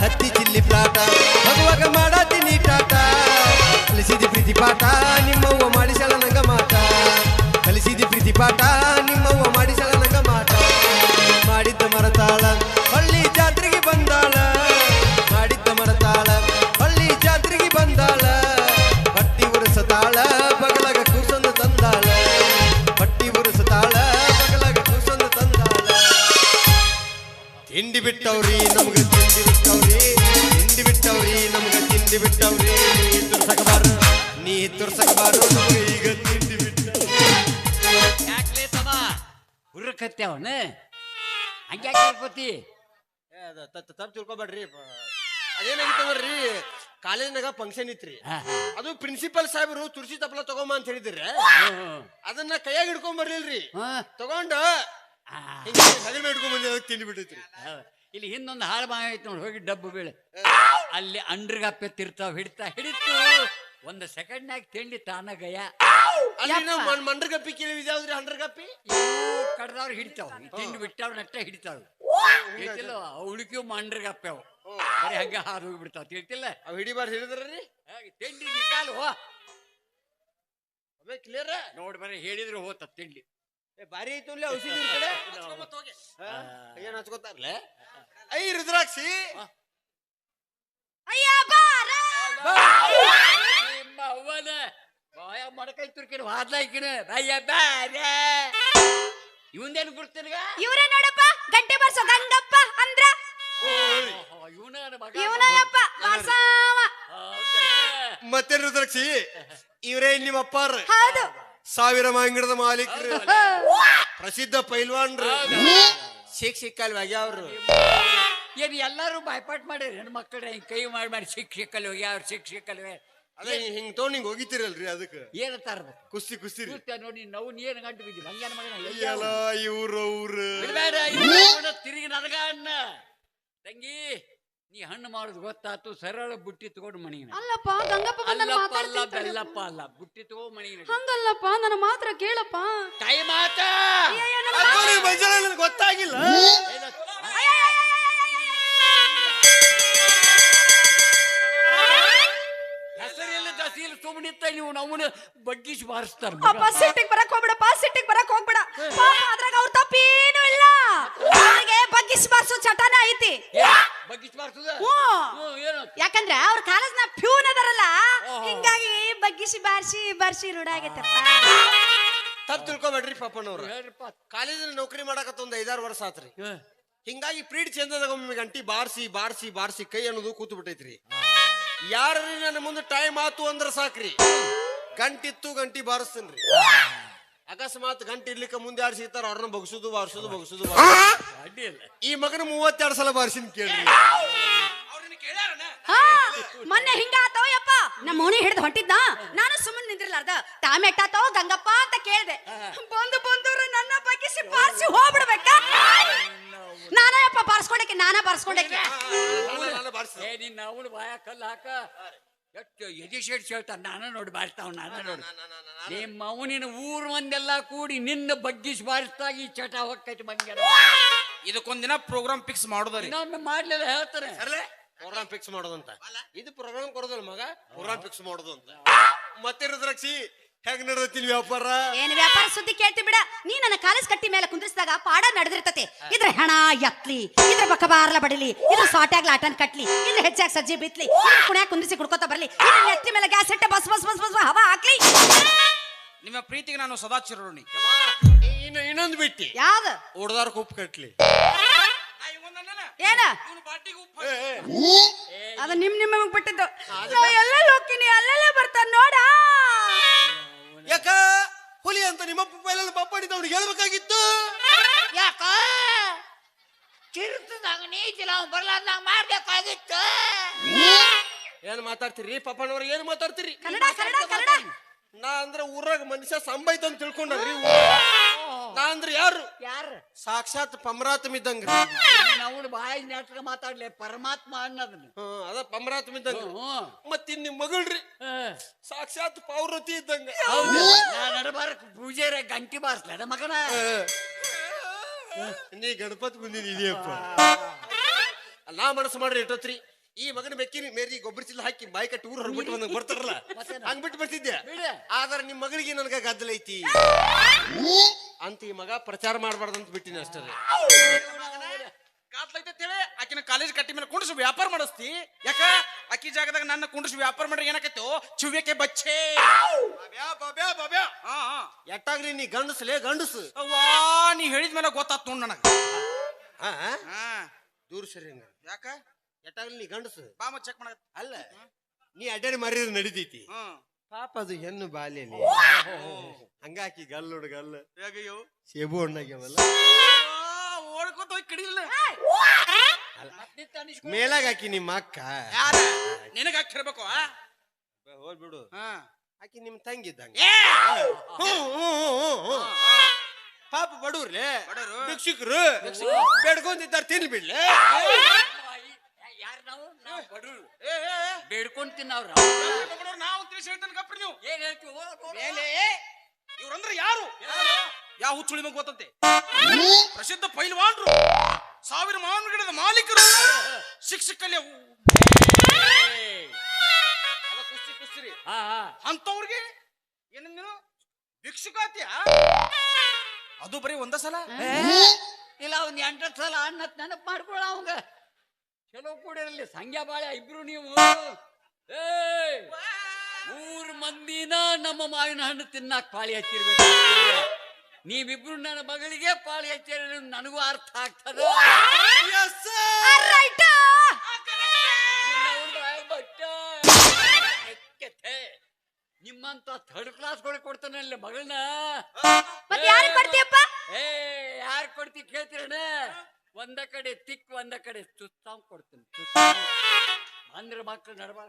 ಹತ್ತಿ ಚಿಲ್ಲಿ ಪ್ಲಾಟ ಹೋಗುವಾಗ ಮಾಡಾತೀನಿ ಟಾಟ. ಕಲಿಸಿದಿ ಪ್ರೀತಿ ಪಾಠ ನಿಮ್ಮವ್ವ ಮಾಡಿಸಳ ನಂಗ ಮಾಟ. ಕಲಿಸಿದಿ ಪ್ರೀತಿ ಪಾಠ ನಿಮ್ಮವ್ವ ಮಾಡಿಸಳ ನಂಗ ಮಾಟ. ಮಾಡಿದ್ದ ಮರತಾಳ ಹಳ್ಳಿ ಜಾತ್ರೆಗೆ ಬಂದಾಳ. ಮಾಡಿದ್ದ ಮರತಾಳ ಹಳ್ಳಿ ಜಾತ್ರೆಗೆ ಬಂದಾಳ. ಬಟ್ಟಿ ಉರಸತಾಳ ಬಗಲಾಗ ಕೂಸಂದು ತಂದಾಳ. ಬಿಟ್ಟವ್ರಿ ನಮ್ಗ ತಿಂಡಿ ಬಿಟ್ಟವ್ರಿ ತಿಂಡಿ ಬಿಟ್ಟವ್ರಿ ನಮ್ಗ ತಿಂಡಿ ಬಿಟ್ಟವ್ರಿ ನೀ ತುರ್ಸಕಬಾರು ನಮ್ಗ ಈಗ ತಿಂಡಿ ಬಿಟ್ಟ ಯಾಕ್ಲೇ ತಮ್ಮ ಹುರ್ಕತ್ತೇವನ ಹಂಗ್ಯಾಕೆ ಕರ್ಕೋತಿ ತಪ್ಪು ತಿಳ್ಕೊಬೇಡ್ರಿ ಅದೇನಾಗಿತ್ತಂದ್ರಿ ಕಾಲೇಜ್ನಾಗ ಫಂಕ್ಷನ್ ಇತ್ರಿ ಅದು ಪ್ರಿನ್ಸಿಪಲ್ ಸಾಹೇಬ್ರು ತುರ್ಸಿ ತಪ್ಪಲ ತಗೊಂಬ ಅಂತ ಹೇಳಿದ್ರಿ ಅದನ್ನ ಕೈಯಾಗ ಹಿಡ್ಕೊಂಡ್ ಬರ್ಲಿಲ್ರಿ ತಗೊಂಡ ಹಗಲ್ ಹಿಡ್ಕೊಂಡ್ ಬಂದ ತಿಂಡಿ ಬಿಟ್ಟೈತ್ರಿ ಇಲ್ಲಿ ಹಿಂದೊಂದು ಹಾಳು ಬಾವಿ ಐತಿ ನೋಡಿ ಹೋಗಿ ಡಬ್ಬು ಬೀಳೆ ಅಲ್ಲಿ ಅಂಡ್ರಗಪ್ಪೆ ತಿರ್ತಾವ್ ಹಿಡಿತು ಒಂದು ಸೆಕೆಂಡ್ನಾಗ ತಿಂಡಿ ತಾನಾಗಯ್ಯ ಮಂಡ್ರಗಪ್ಪಿ ಕೇಳಿದ್ಯಾವ್ದ್ರಿ ಹಂಡ್ರಗಪ್ಪಿ ಕಡ್ದವ್ರು ಹಿಡಿತಾವ ತಿಂಡಿ ಬಿಟ್ಟವ್ರ ನಟ್ಟ ಹಿಡಿತಾವ ಹೇಳ್ತಿಲ್ಲ ಉಳಿಕೆವು ಮಂಡ್ರಗಪ್ಪೆ ಅವು ಬರೀ ಹಂಗ ಹಾದು ಹೋಗ್ಬಿಡ್ತಾವ ತಿಳ್ತಿಲ್ಲ ಅವ್ ಹಿಡಿಬಾರ್ದು ಹೇಳಿದ್ರಿ ತಿಂಡಿ ನಿಗಾಲು ಕ್ಲಿಯರ್ ನೋಡ್ ಬರೀ ಹೇಳಿದ್ರು ಹೋತ ತಿಂಡಿ ಬಾರಿ ಐತು ಔಷಧಿ ಏನ್ ಹಚ್ಕೋತಾರಲ್ಲ ಐ ರುದ್ರಾಕ್ಷಿ ಅವ್ವನ ಬಾಯ ಮಡಕೈ ತುರ್ಕಿನ ವಾದ್ಲಾಕಿನ ಅಯ್ಯ ಬ್ಯಾರೆ ಇವಂದೇನು ಗುರ್ತಿನಗ ಇವ್ರೇ ನೋಡಪ್ಪ ಗಂಟೆ ಬಾರ್ಸೋ ಗಂಗಪ್ಪ ಅಂದ್ರ ಇವನ ಮಗ ಇವನಯ್ಯಪ್ಪ ಬಾರ್ಸಾವ ಮತ್ತೆ ರುದ್ರಾಕ್ಷಿ ಇವ್ರೇ ನಿಮ್ಮ ಅಪ್ಪಾರ ಹೌದು 1000 ಅಂಗಡದ ಮಾಲೀಕರು ಪ್ರಸಿದ್ಧ ಪೈಲ್ವಾನ್ರು ಶಿಕ್ಷಕಲ್ ಅವ್ರು ಏನ್ ಎಲ್ಲಾರು ಬಾಯ್ಪಾಟ್ ಮಾಡ್ಯಾರ ಹೆಣ್ಮಕ್ಳ ಕೈ ಮಾಡಿ ಶಿಕ್ಷಕಲ್ ಹೋಗ್ಯಾವ್ರ ಶಿಕ್ಷಕಲ್ವೇ ಅದೇ ಹಿಂಗ್ ತಗೊಂಡ್ ಹಿಂಗ್ ಹೋಗಿತಿರಲ್ರಿ ಅದಕ್ಕೆ ಏನಂತಾರ ಕುಸ್ತಿ ನೋಡಿ ನಾವು ಏನ್ ಗಂಟು ಬಿದ್ದಿ ಹಂಗೇನ ಎಲ್ಲ ಇವ್ರು ಬಿಡ್ಬೇಡ ತಿರುಗಿ ನನಗ ಅಣ್ಣ ತಂಗಿ ನೀ ಹಣ್ಣು ಮಾಡೋದು ಗೊತ್ತಾತು ಸರಳ ಬುಟ್ಟಿ ತಗೊಂಡು ಮಣಿಗೆ ಅಲ್ಲಪ್ಪ ಗಂಗಪ್ಪ ಅಲ್ಲಪ್ಪ ಅಲ್ಲ ಬೆಲ್ಲಪ್ಪ ಅಲ್ಲ ಬುಟ್ಟಿ ತಗೋ ಮಣಿಗೆ ಹಂಗಲ್ಲಪ್ಪ ನನ್ನ ಮಾತ್ರ ಕೇಳಪ್ಪ ಟೈಮ್ ಆತ ಗೊತ್ತಾಗಿಲ್ಲ ಹೆಸರೆಲ್ಲ ದಸೀಲ್ ಸುಮ್ಮನಿತ್ತ ನೀವು ನಮ್ಮನ್ನ ಬಗ್ಗಿಸಿ ಬಾರಿಸ್ತಾರ ಅಪ್ಪ ಸಿಟ್ಟಿಗೆ ಬರಕ್ ಹೋಗ್ಬಿಡಪ್ಪ ಸಿಟ್ಟಿಗೆ ಬರಕ್ ಹೋಗ್ಬಿಡ ಪಾಪ ಅದ್ರಾಗ ಅವ್ರ ತಪ್ಪೇನು ಇಲ್ಲ ಅವ್ರಿಗೆ ಬಗ್ಗಿಸಿ ಬಾರ್ಸೋ ಚಟನ ಐತಿ ಬಗ್ಗಿಸಿ ಬಾರಿಸುದ ಯಾಕಂದ್ರೆ ಅವ್ರ ಕಾಲೇಜ್ನ ಫ್ಯೂನ್ ಅದಾರಲ್ಲ ಹಿಂಗಾಗಿ ಬಗ್ಗಿಸಿ ಬಾರ್ಸಿ ರೂಢ ಆಗೈತಪ್ಪ ತಪ್ಪು ತಿಳ್ಕೊಬೇಡ್ರಿ ಪಾಪನವ್ರು ಕಾಲೇಜಲ್ಲಿ ನೌಕರಿ ಮಾಡಕತ್ತ ಒಂದ್ 5-6 ವರ್ಷ ಆತ್ರಿ ಹಿಂಗಾಗಿ ಪ್ರೀಡ್ ಚಂದದಾಗ ಒಮ್ಮೆ ಗಂಟಿ ಬಾರ್ಸಿ ಕೈ ಅನ್ನೋದು ಕೂತು ಬಿಟ್ಟೈತ್ರಿ ಯಾರ್ರಿ ನನ್ನ ಮುಂದೆ ಟೈಮ್ ಆತು ಅಂದ್ರ ಸಾಕ್ರಿ ಗಂಟಿ ಬಾರಿಸ್ತೇನ್ರಿ ಅಕಸ್ಮಾತ್ ಗಂಟೆ ಇರ್ಲಿಕ್ಕೆ ಮುಂದೆ ಯಾರು ಸಿಗ್ತಾರ ಅವ್ರನ್ನ ಬಗ್ಸುದು ಈ ಮಗನ 32 ಸಲ ಬಾರಿಸಿನ್ ಕೇಳ್ರಿ ಮೊನ್ನೆ ಹಿಂಗ ಆತವ ಯಪ್ಪ ನಮ್ಮ ಮೋನಿ ಹಿಡಿದು ಹೊಂಟಿದ್ನ ನಾನು ಸುಮ್ಮನೆ ನಿಂದಿರ್ಲಾರ್ದ ಟಾಮೆಟಾತೋ ಗಂಗಪ್ಪ ಅಂತ ಕೇಳ್ದೆ ಬಂದವ್ರು ನನ್ನ ಬಗ್ಗಿಸಿ ಬಾರಿಸಿ ಹೋಗ್ಬಿಡ್ಬೇಕಾ ನಾನಪ್ಪ ಬಾರಿಸ್ಕೊಂಡಕ್ಕೆ ನಿನ್ನ ಅವಳು ಬಾಯ ಕಲ್ಲು ಹಾಕ ಎಷ್ಟು ಎಜಿಷೇಟ್ ಹೇಳ್ತಾರ ನಾನು ನೋಡಿ ಬಾರಿಸ್ತಾವ ನಿಮ್ಮ ಅವನಿನ ಊರ್ ಮಂದೆಲ್ಲ ಕೂಡಿ ನಿನ್ನ ಬಗ್ಗಿಸಿ ಬಾರಿಸ್ದಾಗ ಈ ಚಟ ಹೊಕ್ಕೈತಿ ಮಂಗ್ಯ ಇದಕ್ಕೊಂದಿನ ಪ್ರೋಗ್ರಾಮ್ ಫಿಕ್ಸ್ ಮಾಡೋದ್ರಿ ಇನ್ನೊಮ್ಮೆ ಮಾಡ್ಲಿಲ್ಲ ಹೇಳ್ತಾರೆ ಪ್ರೋಗ್ರಾಮ್ ಫಿಕ್ಸ್ ಮಾಡೋದಂತ ಇದು ಪ್ರೋಗ್ರಾಮ್ ಕೊಡೋದಲ್ಲ ಮಗ ಪ್ರೋಗ್ರಾಮ್ ಫಿಕ್ಸ್ ಮಾಡೋದು ಅಂತ ಮತ್ತೆ ರುದ್ರಾಕ್ಷಿ ಹೆಂಗ್ ನಡೆದತ್ತೀನಿ ವ್ಯಾಪಾರ ಏನ್ ವ್ಯಾಪಾರ ಸುದ್ದಿ ಕೇಳ್ತಿ ಬಿಡ ನೀ ನನ್ನ ಕಾಲೇಜ್ ಕಟ್ಟಿ ಮೇಲೆ ಕುಂದ್ರಿಸಿದಾಗ ಪಾಡ ನಡೆದಿರ್ತತೆ ಇದ್ರ ಹೆಣ ಎತ್ಲಿ ಇದ್ರ ಬಕ್ಕ ಬಾರ್ಲ ಬಡಿಲಿ ಇದ್ರ ಸಾಟ್ಯಾಗ್ಲ ಆಟನ್ ಕಟ್ಲಿ ಇದ್ರ ಹೆಚ್ಚಾಗಿ ಸಜ್ಜಿ ಬಿತ್ಲಿ ಕುಣ್ಯಾಗ ಕುಂದ್ರಿಸಿ ಕುಡ್ಕೋತ ಬರ್ಲಿ ಇದ್ರ ನೆತ್ತಿ ಮೇಲೆ ಗ್ಯಾಸ್ ಇಟ್ಟೆ ಬಸ್ ಹವಾ ಹಾಕ್ಲಿ ನಿಮ್ಮ ಪ್ರೀತಿಗೆ ನಾನು ಸದಾ ಚಿರೋಣಿ ಇನ್ನೊಂದು ಬಿಟ್ಟಿ ಯಾವ್ದು ಓಡದಾರ ಉಪ್ಪು ಕಟ್ಲಿ ಏನ ಅದು ನಿಮ್ಗೆ ಬಿಟ್ಟಿದ್ದು ಎಲ್ಲ ಹೋಗ್ತೀನಿ ಅಲ್ಲೆಲ್ಲ ಬರ್ತಾನ ನೋಡ ಯಾಕ ಹುಲಿ ಅಂತ ನಿಮ್ಮಪ್ಪ ಪೈಲಲ್ಲಿ ಪಾಪಾಡಿದ ಅವ್ನಿಗೆ ಹೇಳ್ಬೇಕಾಗಿತ್ತು ಯಾಕ ಚಿರುತದಾಗ ನೀತಿಲ್ಲ ಬರ್ಲಾರ್ದಾಗ ಮಾಡ್ಬೇಕಾಗಿತ್ತು ಏನ್ ಮಾತಾಡ್ತೀರಿ ಪಾಪಣ್ಣವ್ರ ಏನ್ ಮಾತಾಡ್ತೀರಿ ಕನ್ನಡ ನಾ ಅಂದ್ರ ಊರಾಗ ಮನುಷ್ಯ ಸಂಬೈತ ಅಂತ ತಿಳ್ಕೊಂಡ್ರಿ ನಾ ಅಂದ್ರ ಯಾರು ಸಾಕ್ಷಾತ್ ಪಮರಾತ್ಮ ಇದ್ದಂಗ್ರಿ ನಾವು ಬಾಯಿ ನಾಟಕ ಮಾತಾಡ್ಲಿ ಪರಮಾತ್ಮ ಅನ್ನೋದನ್ನ ಅದ ಪಮರಾತ್ಮ ಇದ್ದಂಗ ಮತ್ತಿನ್ ನಿಮ್ ಮಗಳ್ರಿ ಸಾಕ್ಷಾತ್ ಪಾರ್ವತಿ ಇದ್ದಂಗ ನಡಬಾರಕ್ ಪೂಜೆರ ಗಂಟಿ ಬಾರಿಸ್ಲ ಮಗನ ನೀ ಗಣಪತಿ ಬಂದಿದೀಯಪ್ಪ ನಾ ಮನಸ್ಸು ಮಾಡ್ರಿ ಇಟ್ಟತ್ರಿ ಈ ಮಗನ ಬೆಕ್ಕಿನ ಮೇರಿ ಗೊಬ್ಬರ ಚೀಲ ಹಾಕಿ ಬಾಯಿ ಕಟ್ಟಿ ಊರು ಹೊರಬಿಟ್ಟು ಬಂದಂಗ ಬರ್ತಾರಲ್ಲ ಹಂಗ್ ಬಿಟ್ಟು ಬರ್ತಿದ್ದೆ ಆದ್ರೆ ನಿಮ್ ಮಗಳಿಗೆ ನನ್ಗ ಗದ್ದಲ ಐತಿ ಅಂತ ಈ ಮಗ ಪ್ರಚಾರ ಮಾಡ್ಬಾರ್ದಂತ ಬಿಟ್ಟಿನಿ ಅಷ್ಟೇ ಕಾತ್ಲೈತೇಳಿ ಆಕಿನ ಕಾಲೇಜ್ ಕಟ್ಟಿ ಮೇಲೆ ಕುಂಡ್ಸಿ ವ್ಯಾಪಾರ ಮಾಡಿಸ್ತಿ ಯಾಕ ಅಕ್ಕಿ ಜಾಗದಾಗ ನನ್ನ ಕುಂಡ್ಸಿ ವ್ಯಾಪಾರ ಮಾಡ್ರಿ ಏನಾಕೈತೋ ಚುವ್ಯಕ್ಕೆ ಬಚ್ಚೆ ಎಟ್ಟಾಗ್ಲಿ ನೀ ಗಂಡಸ್ಲೇ ಗಂಡಸು ಅವ್ವಾ ನೀ ಹೇಳಿದ್ಮೇಲೆ ಗೊತ್ತಾತ್ ನೋಡ್ ನನಗ ದೂರ ಸರಿ ಹಂಗ ಯಾಕ ಎಟ್ಟಾಗ್ಲಿ ನೀ ಗಂಡಸು ಬಾಮ ಚೆಕ್ ಮಾಡ. ಅಲ್ಲ ನೀ ಅಡ್ಡಾಡಿ ಮಾರಿದ್ರೆ ನಡಿತೈತಿ ಹ್ಮ್ ಪಾಪ ಅದು ಹೆಣ್ಣು ಬಾಲ್ಯಲ್ಲಿ ಹಂಗಾಕಿ ಗಲ್ ನೋಡು ಗಲ್ಲು ಹೇಗಯ್ಯೋ ಸೇಬು ಹಣ್ಣಾಗ್ಯಾವಲ್ಲ ಓಡ್ಕೋತ ಹೋಗಿ ಕಡಿಲ್ಲ. ಮೇಲಾಗ ಹಾಕಿ ನಿಮ್ಮ ಅಕ್ಕ ಯಾರ ನಿನಗ ಹಾಕಿರ್ಬೇಕು. ಹೋಗ್ಬಿಡು ಹಾ ಆಕಿ ನಿಮ್ ತಂಗಿದ್ದಂಗ ಏ ಪಾಪ ಬಡವ್ರೇ ಬಡವ್ರು. ಭಿಕ್ಷುಕರು ಬೇಡ್ಕೊಂತಿದ್ದಾರ ತಿನ್ ಬಿಡ್ಲೆ ಯಾರು ನಾವು ಬಡವ್ರು ಏ ಏ, ಏ. ಬೇಡ್ಕೊಂಡ್ ತಿನ್ನವ್ರ ಬಡವ್ರು ನಾವು ತಿಳಿಸಿ ಹೇಳ್ತಾನೆ ಕಪ್ರಿ ನೀವು. ಏನ್ ಹೇಳ್ತೀವಿ ಮೇಲೆ ಇವ್ರಂದ್ರೆ ಯಾರು? ಯಾವ ಹುಚ್ಚುಳಿ ಮಗ ಗೊತ್ತಂತೆ? ಪ್ರಸಿದ್ಧ ಪೈಲ್ವಾನ್ರು, 1000 ಮಾವಿನ ಗಿಡದ ಮಾಲೀಕರು, ಶಿಕ್ಷಕಲ್ಲಿ ಕುಸ್ತಿ ಕುಸ್ತಿರಿ ಅಂತವ್ರಿಗೆ ಏನ ನೀನು ಭಿಕ್ಷುಕಾತಿಯ? ಅದು ಬರೀ ಒಂದ ಸಲ ಇಲ್ಲ ಒಂದ್ 8 ಸಲ ಅನ್ನತ್ ನೆನಪು ಮಾಡ್ಕೊಳ ಅವಂಗ ಚಲೋ ಕೂಡಿರಲಿ ಸಂಗ್ಯಾ ಬಾಳೆ ಇಬ್ರು ನೀವು. ಊರ್ ಮಂದಿನ ನಮ್ಮ ಮಾವಿನ ಹಣ್ಣು ತಿನ್ನಾಕ ಪಾಳಿ ಹಚ್ಚಿರ್ಬೇಕು. ನೀವಿಬ್ರು ನನ್ನ ಮಗಳಿಗೆ ಪಾಳಿ ಹಚ್ಚಿರ ನನಗೂ ಅರ್ಥ ಆಗ್ತದ. ನಿಮ್ಮಂತ ಥರ್ಡ್ ಕ್ಲಾಸ್ಗಳು ಕೊಡ್ತಾನಲ್ಲಿ ಮಗಳನ್ನ. ಏ ಯಾರು ಕೊಡ್ತಿ ಕೇಳ್ತೀರಣ್ಣ? ಒಂದ ಕಡೆ ತಿಕ್ ಒಂದ ಕಡೆ ತುತ್ತಾವ್ ಕೊಡ್ತೀನಿ. ಅಂದ್ರೆ ಮಕ್ಳು ನಡ್ಬಾರ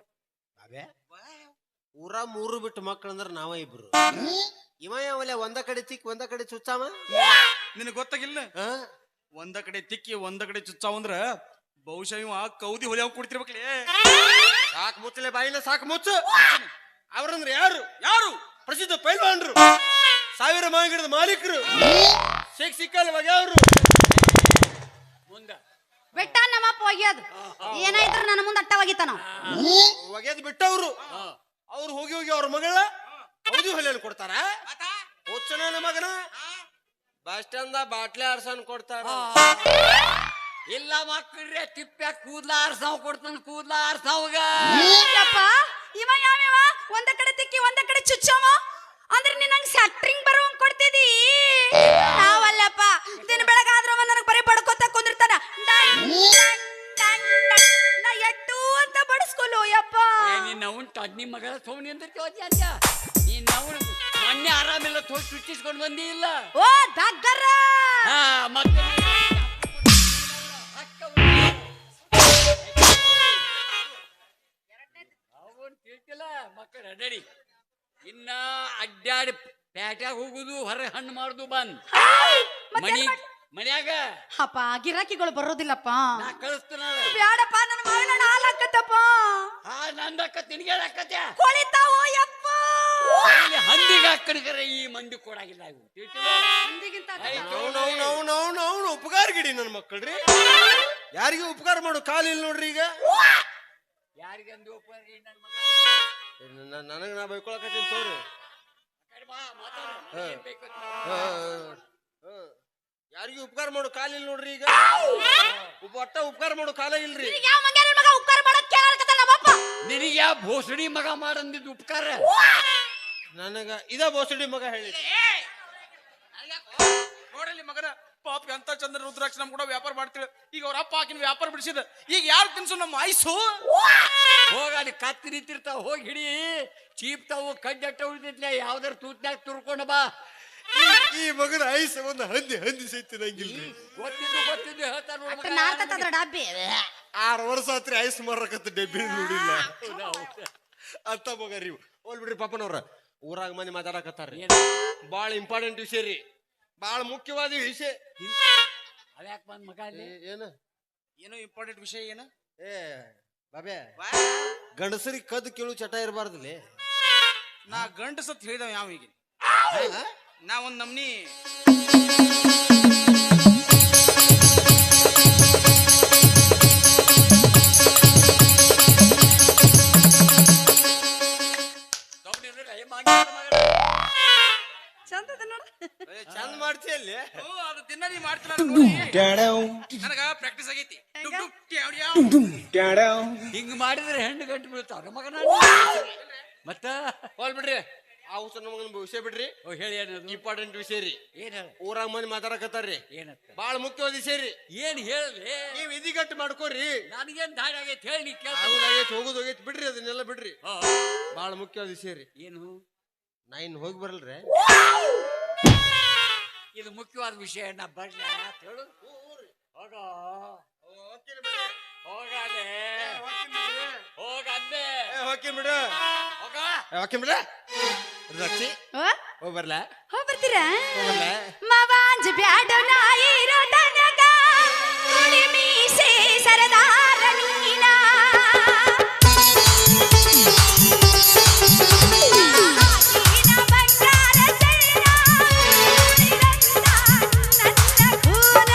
ಊರ 3 ಬಿಟ್ಟು ಮಕ್ಳು ಅಂದ್ರ ನಾವ ಇಬ್ರು. ಇವ ಯಾವಲ್ಲ ಒಂದ ಕಡೆ ತಿಕ್ ಒಂದ ಕಡೆ ಚುಚ್ಚಾವ. ನಿನಗ್ ಗೊತ್ತಾಗಿಲ್ಲ? ಒಂದ ಕಡೆ ತಿಕ್ಕಿ ಒಂದ ಕಡೆ ಚುಚ್ಚಾವಂದ್ರ ಬಹುಶಃ ಇವ ಕೌದಿ ಹೊಲಿಯಾವ್ ಕೊಡ್ತಿರ್ಬೇಕಲೇ. ಸಾಕು ಮುಚ್ಚಲೆ ಬಾಯಿನ ಸಾಕು ಮುಚ್ಚು. ಅವ್ರಂದ್ರ ಯಾರು? ಯಾರು? ಪ್ರಸಿದ್ಧ ಪೈಲ್ವಾನ್ರು, 1000 ಮಾವಿನ ಗಿಡದ ಮಾಲೀಕರು, ಸಿಕ್ಕಲ್ ಬಗೆಯವರು. ಮುಂದ ಬೆಟ್ಟ ನಮ್ಮಪ್ಪ ಒಗ್ಯೋದು ಏನಾಯ್ತು ನನ್ನ ಮುಂದೆ ಅಟ್ಟ ಒಗಿತಾನ. ಒಗೆದ್ ಬಿಟ್ಟವ್ರು ಅವ್ರು ಹೋಗಿ ಹೋಗಿ ಅವ್ರ ಮಗಳ ಕೌದಿ ಹೊಲಿಯಲು ಕೊಡ್ತಾರ. ಹುಚ್ಚನ ಮಗನ ಬಸ್ ಸ್ಟ್ಯಾಂಡ್ ಬಾಟ್ಲೆ ಆರ್ಸನ್ ಕೊಡ್ತಾರ. ಇಲ್ಲ ಮಕ್ಕಳ್ರೆ ತಿಪ್ಪ್ಯಾ ಕೂದ್ಲ ಆರ್ಸಾವ್ ಕೊಡ್ತಾನ. ಕೂದ್ಲ ಆರ್ಸಾವಾಗ ಇವ ಯಾವ್ಯಾವ ಒಂದ ಕಡೆ ತಿಕ್ಕಿ ಒಂದ ಕಡೆ ಚುಚ್ಚವ ಅಂದ್ರೆ ನಿನ್ನಂಗ್ ಸಟ್ರಿಂಗ್ ಬರುವಂಗ್ ಕೊಡ್ತಿದಿ. ನಾವಲ್ಲಪ್ಪ ದಿನ ಬೆಳಗಾದ್ರವ ನನಗ್ ಬರೀ ಬಡ್ಕೋತ ಕುಂದಿರ್ತಾನ. ನಾ ಎಟ್ಟು ಅಂತ ಬಡಿಸ್ಕೊಲು ಯಪ್ಪ. ನಿನ್ನ ಟಡ್ನಿ ಮಗಳ ಸೋನಿ ಅಂತ ನೀನ್ ನಾವು ಮೊನ್ನೆ ಆರಾಮಿಲ್ಲ ತೋರ್ ಚುಚ್ಚಿಸ್ಕೊಂಡ್ ಬಂದಿ ಇಲ್ಲ. ಓ ದಗ್ಗರ ಮತ್ತೆ ತಿಳ್ತಿಲ್ಲ ಮಕ್ಕಳ ಅಡ್ಡಾಡಿ ಇನ್ನ ಅಡ್ಡಾಡಿ ಪ್ಯಾಟ್ಯಾಗ ಹೋಗುದು ಹೊರ ಹಣ್ಣು ಮಾಡುದು ಬಂದ್ ಮನ್ಯಾಗ ಅಪ್ಪ ಗಿರಾಕಿಗಳು ಬರೋದಿಲ್ಲಪ್ಪ. ನಾ ಕಳಿಸ್ತಾನ. ಬ್ಯಾಡಪ್ಪ ನನ್ನ ಮಾವಿನ ಹಣ್ಣು ಹಾಲಾಕತ್ತಪ್ಪ. ನಂದಕ್ಕ ತಿನ್ಗೇಳಾಕತ್ಯ ಕೊಳಿತಾವೋ ಯಪ್ಪ. ಹಂದಿಗೆ ಹಾಕಣಿಕರ ಈ ಮಂದಿ ಕೊಡಾಗಿಲ್ಲ. ನಾವು ಉಪಕಾರ ಗಿಡಿ ನನ್ನ ಮಕ್ಕಳ್ರಿ. ಯಾರಿಗೂ ಉಪಕಾರ ಮಾಡು ಕಾಲಿಲ್ಲ ನೋಡ್ರಿ. ಈಗ ಯಾರಿಗಂದು ನನಗ ನಾ ಬೈಕೊಳಕತ್ತೀನಿ ತೋರಿ. ಯಾರಿಗೂ ಉಪಕಾರ ಮಾಡು ಕಾಲಿಲ್ಲ ನೋಡ್ರಿ. ಈಗ ಒಟ್ಟ ಉಪಕಾರ ಮಾಡು ಕಾಲ ಇಲ್ರಿ. ನಿನಗೆ ಯಾವ ಭೋಸಡಿ ಮಗ ಮಾಡಂದಿದ್ದು ಉಪಕಾರ? ನನಗ ಇದ ಬೋಸಡಿ ಮಗ ಹೇಳಿ ನೋಡಲಿ ಮಗನ ಪಾಪ ಎಂತ ಚಂದ್ರ ರುದ್ರಾಕ್ಷ ನಮ್ ಕೂಡ ವ್ಯಾಪಾರ ಮಾಡ್ತೀವಿ. ಈಗ ಅವ್ರ ಅಪ್ಪ ಹಾಕಿನ ವ್ಯಾಪಾರ ಬಿಡಿಸಿದ. ಈಗ ಯಾರು ತಿನ್ಸು ನಮ್ಮ ಐಸು ಹೋಗ ಅಲ್ಲಿ ಕತ್ತಿ ನಿಂತಿರ್ತಾವ ಹೋಗಿ ಹಿಡಿ. ಚೀಪ್ತಾವು ಕಡ್ಡಟ್ಟ ಉಳಿದಿದ್ಲೆ ಯಾವ್ದಾರು ತೂತ್ನಾಗ ತುರ್ಕೊಂಡ ಬಾ. ಈ ಮಗನ ಐಸ್ ಒಂದು ಹಂದಿ ಸೈತಿ ನಂಗಿಲ್ರಿ. ಗೊತ್ತಿದ್ದು ಹೇಳ್ತಾರ. 6 ವರ್ಷ ಆತ್ರಿ ಐಸ್ ಮಾರಕತ್ತ ಡಬ್ಬಿ ನೋಡಿಲ್ಲ ಅಂತ ಮಗ ರೀ. ಹೋಲ್ ಬಿಡ್ರಿ ಪಾಪನವ್ರ. ಊರಾಗ ಮಂದಿ ಮಾತಾಡಕತ್ತಾರ್ರಿ. ಬಾಳ ಇಂಪಾರ್ಟೆಂಟ್ ವಿಷಯ ರೀ, ಬಾಳ ಮುಖ್ಯವಾದ ವಿಷಯ. ಅವ್ಯಾಕ್ ಬಂದ್ ಮಗ ಅಲ್ಲಿ ಏನು ಇಂಪಾರ್ಟೆಂಟ್ ವಿಷಯ ಏನು? ಏ ಬಾಬೆ ಗಂಡಸರಿಗೆ ಕದ್ದು ಕೇಳು ಚಟ ಇರಬಾರ್ದಲ್ಲಿ. ನಾ ಗಂಡಸತ್ ಹೇಳಿದವ ಯಾವ ಈಗ ನಾ ಒಂದ್ ನಮ್ನಿ ಚಂದ ಮಾಡ್ತೀಯಲ್ಲಿ. ಅದು ದಿನ ನೀ ಮಾಡ್ತೀನ ನನಗ ಪ್ರಾಕ್ಟೀಸ್ ಆಗೈತಿ. ಹಿಂಗ್ ಮಾಡಿದ್ರೆ ಹೆಣ್ಣು ಗಂಟು ಬೀಳ್ತಾವ ಮಗನ. ಮತ್ತ ಹೋಲ್ ಬಿಡ್ರಿ ಆ ಹುಸನ ಮಗನ ವಿಷಯ ಬಿಡ್ರಿ. ಓ ಹೇಳಿ ಏನದು? ಇಂಪಾರ್ಟೆಂಟ್ ವಿಷಯ ರೀ. ಏನ್ ಹೇಳ? ಊರಾಗ ಮಂದಿ ಮಾತಾಡಕತ್ತಾರ್ರಿ. ಏನತ್ತ? ಬಾಳ ಮುಖ್ಯವಾದ ವಿಷಯ ರೀ. ಏನ್ ಹೇಳಿ? ನೀವ್ ಇದಿಗಟ್ಟು ಮಾಡ್ಕೋರಿ. ನನಗೇನ್ ದಾರಿ ಆಗೈತೆ ಹೇಳಿ, ನೀ ಕೇಳ. ಹೋಗುದು ಹೋಗೈತಿ ಬಿಡ್ರಿ, ಅದನ್ನೆಲ್ಲ ಬಿಡ್ರಿ. ಬಾಳ ಮುಖ್ಯವಾದ ವಿಷಯ ರೀ. ಏನು? ನಾ ಇನ್ ಹೋಗಿ ಬರಲ್ರಿ. ಇದು ಮುಖ್ಯವಾದ ವಿಷಯ. ನಾ ಬರ್ಲ ಹೇಳು. ಹೋಗ ಹೋಗಲೇ ಹೋಗಂದೆ. ಹೋಗ್ತೀನಿ ಬಿಡು. ಹೋಗ ಹೋಗ್ತೀನಿ ಬಿಡ. ರಕ್ಷಿ ಓ ಹೋಗಿ ಬರ್ಲಾ? ಹೋಗ್ ಬರ್ತೀರಾ? ಹೋಗಲ್ಲ ಮಾವಾಂಜ ಬ್ಯಾಡ ನಾಯಿರೋ ತನಗ ಕುಡಿ ಮೀಸೆ ಸರದಾರ ನೀನ ಆಗಿನ ಬಂಗಾರ ಚೆನ್ನ ಕುಡಿದಂತ ನನ್ನ ಕೂನ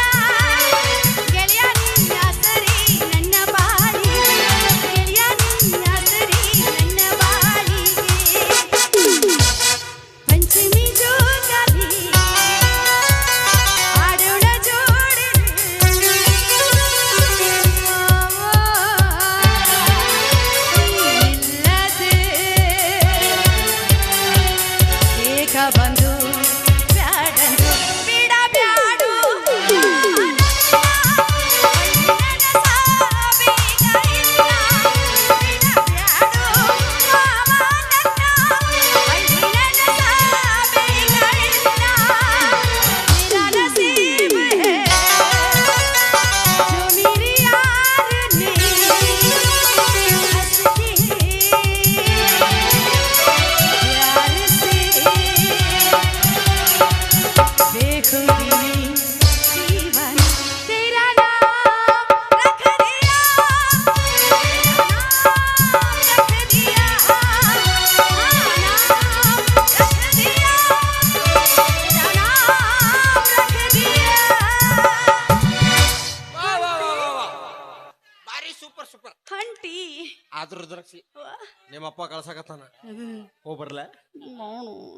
ಗೆಳೆಯ ನಿನ್ನ ಸರಿ ನನ್ನ ಬಾಳಿಗೆ ಗೆಳೆಯ ನಿನ್ನ ಸರಿ ನನ್ನ ಬಾಳಿಗೆ ಪಂಚಮಿ ಜೋಕಾಲಿ ಆಡೋಣ ಜೋಡಿ ಇಲ್ಲದೆ ಏಕ ಬಂದು ಬ್ಯಾಡಂದು ಬಿಡ ಬ್ಯಾಡು ಬಾರಿ ಸೂಪರ್ ಸೂಪರ್. ಹಂಟಿ ಆದ್ರ ದ್ರಕ್ಷಿ ನಿಮ್ಮಪ್ಪ ಕಳ್ಸಕತ್ತಾನ. ಹೋಗ್ ಬರ್ಲಾ?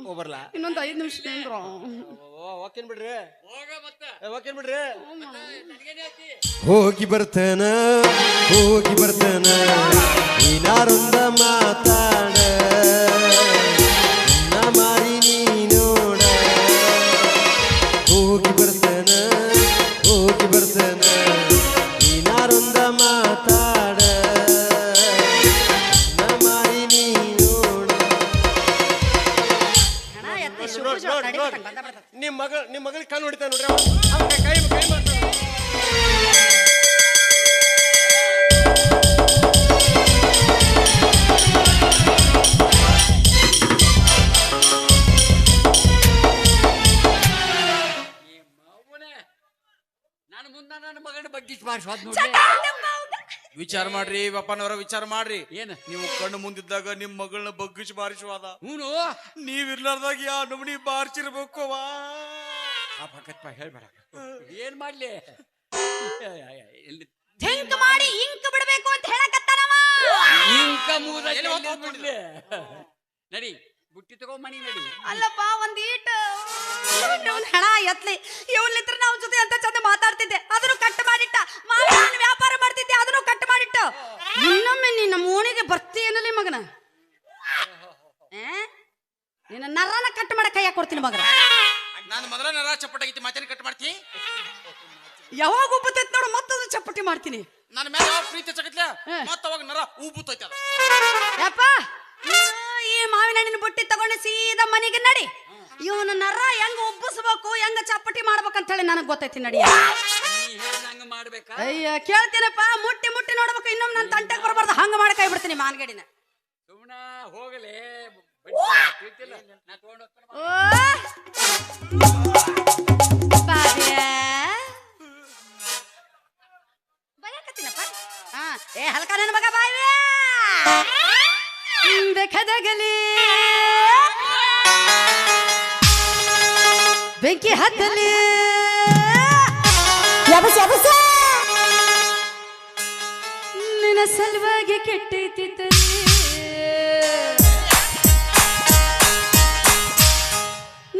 ಹೋಗ್ ಬರ್ಲಾ? ಇನ್ನೊಂದು 5 ನಿಮಿಷ ನಿಂದ್ರ ಹೋಗ್ತೀನಿ ಬಿಡ್ರಿ. ಹೋಗ ಮತ್ತ. ಹೋಗ್ತೀನಿ ಬಿಡ್ರಿ. ನನಗೇನ್ ಹೇಳ್ತಿ? ಹೋಗಿ ಬರ್ತೇನ ಹೋಗಿ ಬರ್ತೇನ ನೀನಾರೊಂದ ಮಾತಾಡ ನನ್ನ ಮಾರಿ ನೀ ನೋಡ. ಹೋಗಿ ಬರ್ತೇನ ಹೋಗಿ ಬರ್ತೇನ ನೀನಾರೊಂದ ಮಾತಾಡ ನನ್ನ ಮಾರಿ ನೀ ನೋಡ. ನಿಮ್ಮ ಮಗಳಿಗೆ ಕಣ್ಣು ಹೊಡಿತಾನ ನೋಡ್ರಿ. ಅವ ಕೈ ಕೈ ಮಾಡ್ತಾನ. ನಾನು ಮುಂದ ನನ್ನ ಮಗನ ಬಗ್ಗೆ ಬಾರಿಸ್ವಾದ್ ನೋಡಿ. ವಿಚಾರ ಮಾಡ್ರಿ ಬಪ್ಪನವರ, ವಿಚಾರ ಮಾಡ್ರಿ. ಏನ? ನೀವು ಕಣ್ಣು ಮುಂದಿದ್ದಾಗ ನಿಮ್ ಮಗಳನ್ನ ಬಗ್ಗಿಸಿ ಬಾರಿಸುವಾದ, ಹೂನು ನೀವಿರ್ಲಾರ್ದಾಗ ಯಾ ನಮನಿ ಬಾರಿಸಿರ್ಬೇಕು. ಆ ಭಗತ್ಪ ಹೇಳ್ಬೇಡ. ಏನ್ ಮಾಡ್ಲಿ? ಧಿಂಕ್ ಮಾಡಿ ಇಂಕ್ ಬಿಡಬೇಕು ಅಂತ ಹೇಳಕತ್ತಾನವ. ಇಂಕ ಮೂದ ಬಿಡ್ಲಿ. ನಡಿ ಬುಟ್ಟಿ ತಗೋ ಮನಿ ನಡಿ. ಅಲ್ಲಪ್ಪ ಒಂದೀಟ್ ಹಣ ಎತ್ಲಿ ಇವನ್ನಿತ್ರ ನಾವು ಜೊತೆ ಅಂತ ಚಂದ ಮಾತಾಡ್ತಿದ್ದೆ, ಅದನ್ನು ಕಟ್ ಮಾಡಿಟ್ಟ. ನಾನು ವ್ಯಾಪಾರ ಮಾಡ್ತಿದ್ದೆ, ಅದನ್ನು ಕಟ್ ಮಾಡಿಟ್ಟ. ಇನ್ನೊಮ್ಮೆ ನಿನ್ನ ಮೋಣಿಗೆ ಬರ್ತೀಯನಲ್ಲಿ ಮಗನ, ನಿನ್ನ ನರನ ಕಟ್ ಮಾಡ ಕೈಯಾಗ ಕೊಡ್ತೀನಿ ಮಗನ. ನಾನು ಮೊದಲ ನರ ಚಪ್ಪಟಾಗಿತ್ತು, ಮಾತೇನು ಕಟ್ ಮಾಡ್ತಿ? ಯಾವಾಗ ಉಬ್ಬತೈತ್ ನೋಡು, ಮತ್ತೊಂದು ಚಪ್ಪಟಿ ಮಾಡ್ತೀನಿ. ನನ್ನ ಮೇಲೆ ಯಾವಾಗ ಪ್ರೀತಿ ಚಗತ್ಲ ಮತ್ತ ಅವಾಗ ನರ ಉಬ್ಬುತ್ತೈತ. ಯಪ್ಪ ಈ ಮಾವಿನ ಹಣ್ಣಿನ ಬುಟ್ಟಿ ತಗೊಂಡು ಸೀದಾ ಮನೆಗೆ ನಡಿ. ಇವನ ನರ ಹೆಂಗ ಉಬ್ಬಿಸ್ಬೇಕು, ಹೆಂಗ ಚಪ್ಪಟಿ ಮಾಡ್ಬೇಕಂತ ಹೇಳಿ ನನಗ್ ಗೊತ್ತೈತಿ. ನಡಿಯ ಹಂಗ ಮಾಡ್ಬೇಕಾ? ಅಯ್ಯ ಕೇಳ್ತೀನಪ್ಪ, ಮುಟ್ಟಿ ಮುಟ್ಟಿ ನೋಡ್ಬೇಕು. ಇನ್ನೊಮ್ಮೆ ನನ್ನ ತಂಟೆಗೆ ಬರಬಾರ್ದು, ಹಂಗ ಮಾಡಿ ಕೈ ಬಿಡ್ತೀನಿ ಮಾನ್ಗಡಿನ. ಸುಮ್ನ ಹೋಗಲೇ ನಾ ತಗೊಂಡು ಬಯಕತ್ತೀನಪ್ಪ. ಏ ಹಲ್ಕ ನನ್ನ ಮಗ ಬಾಯ್ವೆ ಬೇಕದಾಗಲಿ ಬೆಂಕಿ ಹತ್ತಲಿ ನಿನ್ನ ಸಲುವಾಗಿ ಕೆಟ್ಟೈತಿ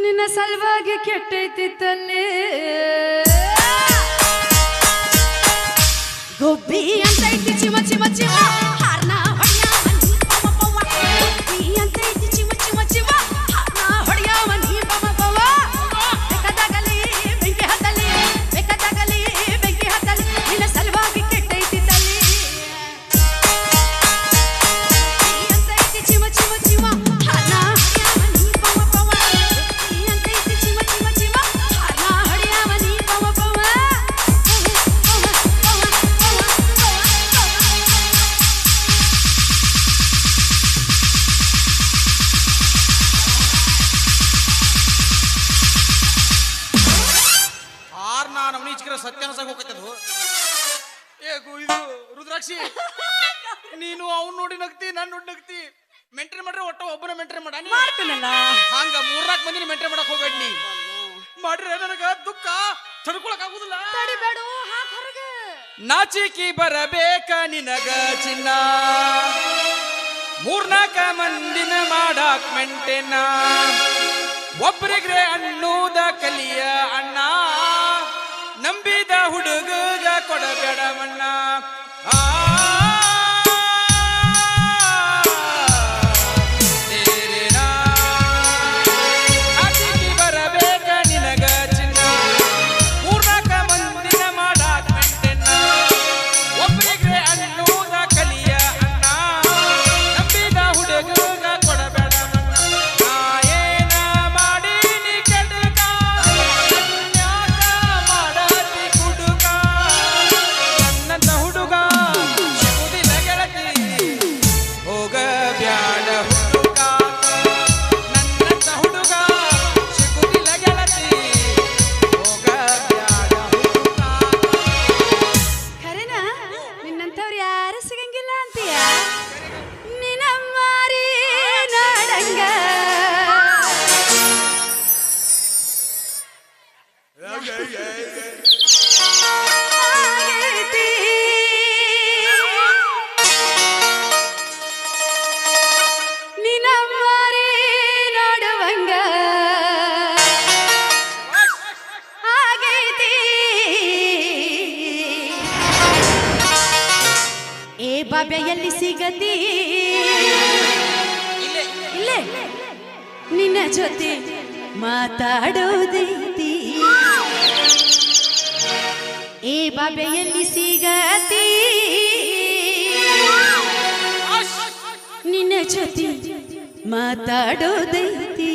ನಿನ್ನ ಸಲುವಾಗಿ ಕೆಟ್ಟೈತಿ ತಲ್ಲಿ ಗೊಬ್ಬಿ ಅಂತ ಐತಿ ಚಿಮ ಚಿಮ ಚಿಮ ಹಾರ್ನ ಹೊಡ್ಯ ಗೊಬ್ಬಿ ಅಂತ ಐತಿ ಚಿಮ ಚಿಮ ಚಿಮ ಹಾಕಿರೋ ಸತ್ಯ ಅನ್ಸಕ್ ಹೋಗತ್ತದು. ಇದು ರುದ್ರಾಕ್ಷಿ ನೀನು ಅವ್ನು ನೋಡಿ ನಗ್ತಿ ನಾನು ನೋಡಿ ನಗ್ತಿ. ಮೆಂಟೇನ್ ಮಾಡ್ರೆ ಒಟ್ಟ ಒಬ್ಬನ ಮೆಂಟೇನ್ ಮಾಡ ಮಾಡ್ತೀನಲ್ಲ. ಹಂಗ 3-4 ಮಂದಿನ ಮೆಂಟೇನ್ ಮಾಡಕ್ ಹೋಗ್ಬೇಡ ನೀ. ಮಾಡ್ರೆ ನನಗ ದುಃಖ ತಡ್ಕೊಳಕ್ ಆಗುದಿಲ್ಲ. ತಡಿಬೇಡು, ಹಾಕ್ ಹೊರಗೆ. ನಾಚಿಕಿ ಬರಬೇಕ ನಿನಗ ಚಿನ್ನ, 3-4 ಮಂದಿನ ಮಾಡಾಕ್ ಮೆಂಟೇನ. ಒಬ್ರಿಗ್ರೆ ಅನ್ನೂದ ಕಲಿಯ ಅಣ್ಣ, ನಂಬಿದ ಹುಡುಗಗ ಕೊಡಬೇಡ ಮಣ್ಣ. ಬಾಬೆಯಲ್ಲಿ ಸಿಗತಿ ಇಲ್ಲೇ ನಿನ್ನ ಜೊತೆ ಮಾತಾಡೋದೈತಿ. ಏ ಬಾಬೆಯಲ್ಲಿ ಸಿಗತಿ ನಿನ್ನ ಜೊತೆ ಮಾತಾಡೋದೈತಿ.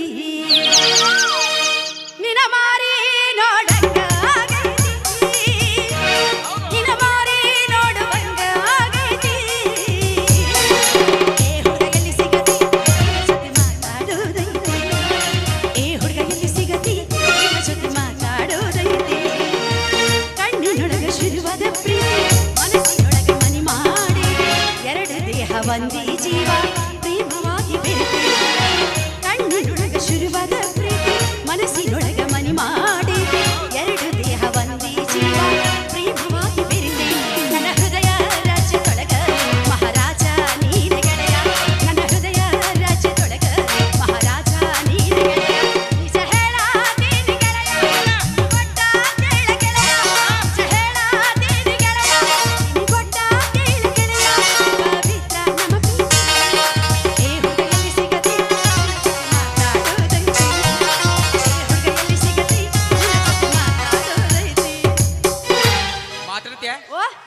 ನಿನ್ನ ಮಾರಿ ನೋಡಂಗ ಒಂದೇ ಜೀವ ಪ್ರೇಮವಾಗಿ ಬೆರೆತೆ. ಕಣ್ಣಿನೊಳಗ ಶುರುವಾದ ಪ್ರೀತಿ ಮನಸ್ಸಿನೊಳಗ ಮನಿ ಮಾಡಿದೆ. 2 ದೇಹ ಒಂದೇ ಜೀವ ಪ್ರೇಮವಾಗಿ ಬೆರೆತೆ. ನನ್ನ ಹೃದಯ ರಾಜ್ಯದೊಳಗ ಮಹಾರಾಜ ನೀನೆ ಗೆಳೆಯ. ನನ್ನ ಹೃದಯ ರಾಜ್ಯದೊಳಗ ಮಹಾರಾಜ ನೀನೆ ಗೆಳೆಯ. ನಿಜ ಹೇಳಾತೀನಿ ಗೆಳೆಯ, ಕೊಟ್ಟ ಕೇಳ ಗೆಳೆಯ. ನಿಜ ಹೇಳಾತೀನಿ ಗೆಳೆಯ, ಕೊಟ್ಟ ಕೇಳ ಗೆಳೆಯ.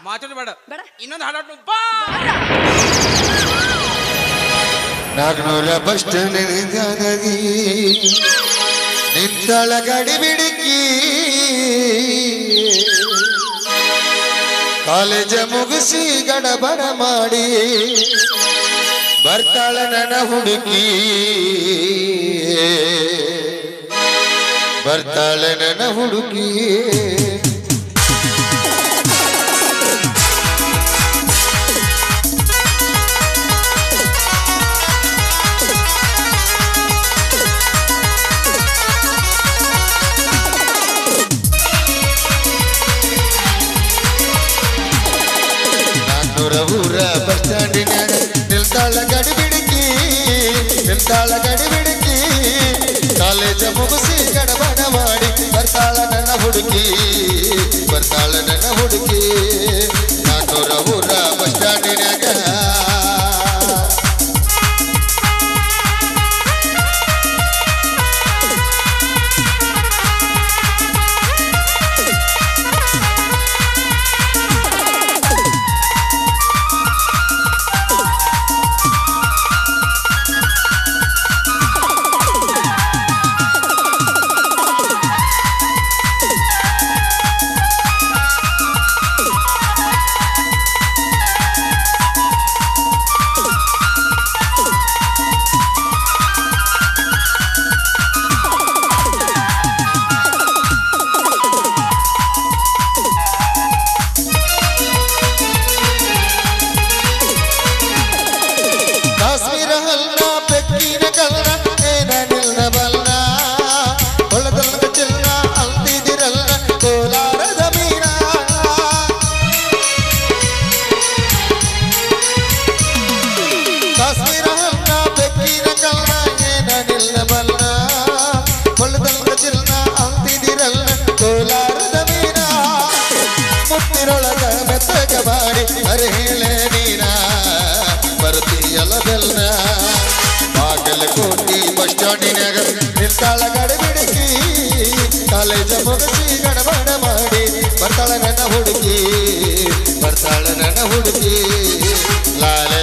ಮಾತಾಡಬೇಡ, ಬೇಡ. ಇನ್ನೊಂದು ಹಾಡಾಟ ಬಾ. 400 ಬಸ್ ಸ್ಟ್ಯಾಂಡ್ ನಿಲ್ದಾಣದಿ ನಿಂತಳ ಗಡಿ ಬಿಡುಕಿ. ಕಾಲೇಜ ಮುಗಿಸಿ ಗಡಬಡ ಮಾಡಿ ಬರ್ತಾಳ ನನ್ನ ಹುಡುಕಿ. ಬರ್ತಾಳ ನನ್ನ ಹುಡುಕಿ. ಊರ ಬಸ್ ಸ್ಟ್ಯಾಂಡಿನಾಗ ನಿಲ್ತಾಳ ಗಡಿ ಬಿಡುಕಿ. ನಿಲ್ತಾಳ ಗಡಿ ಬಿಡುಕಿ. ಕಾಲೇಜ ಮುಗಿಸಿ ಗಡಬಡ ಮಾಡಿ ಬರ್ತಾಳ ನನ್ನ ಹುಡುಕಿ. ಬರ್ತಾಳ ನನ್ನ ಹುಡುಕಿ. 400 ಊರ ಬಸ್ ಸ್ಟ್ಯಾಂಡಿನಾಗ ಬೆಲ್ನ ಬಾಗಲಕೋಟಿ ಬಸ್ ಸ್ಟ್ಯಾಂಡಿನಾಗ ನಿಲ್ತಾಳ ಗಡಿಬಿಡಕಿ ಕಾಲೇಜ ಮುಗಿಸಿ ಗಡಬಡ ಮಾಡಿ ಬರ್ತಾಳ ನನ್ನ ಹುಡುಗಿ ಲಾಲೆ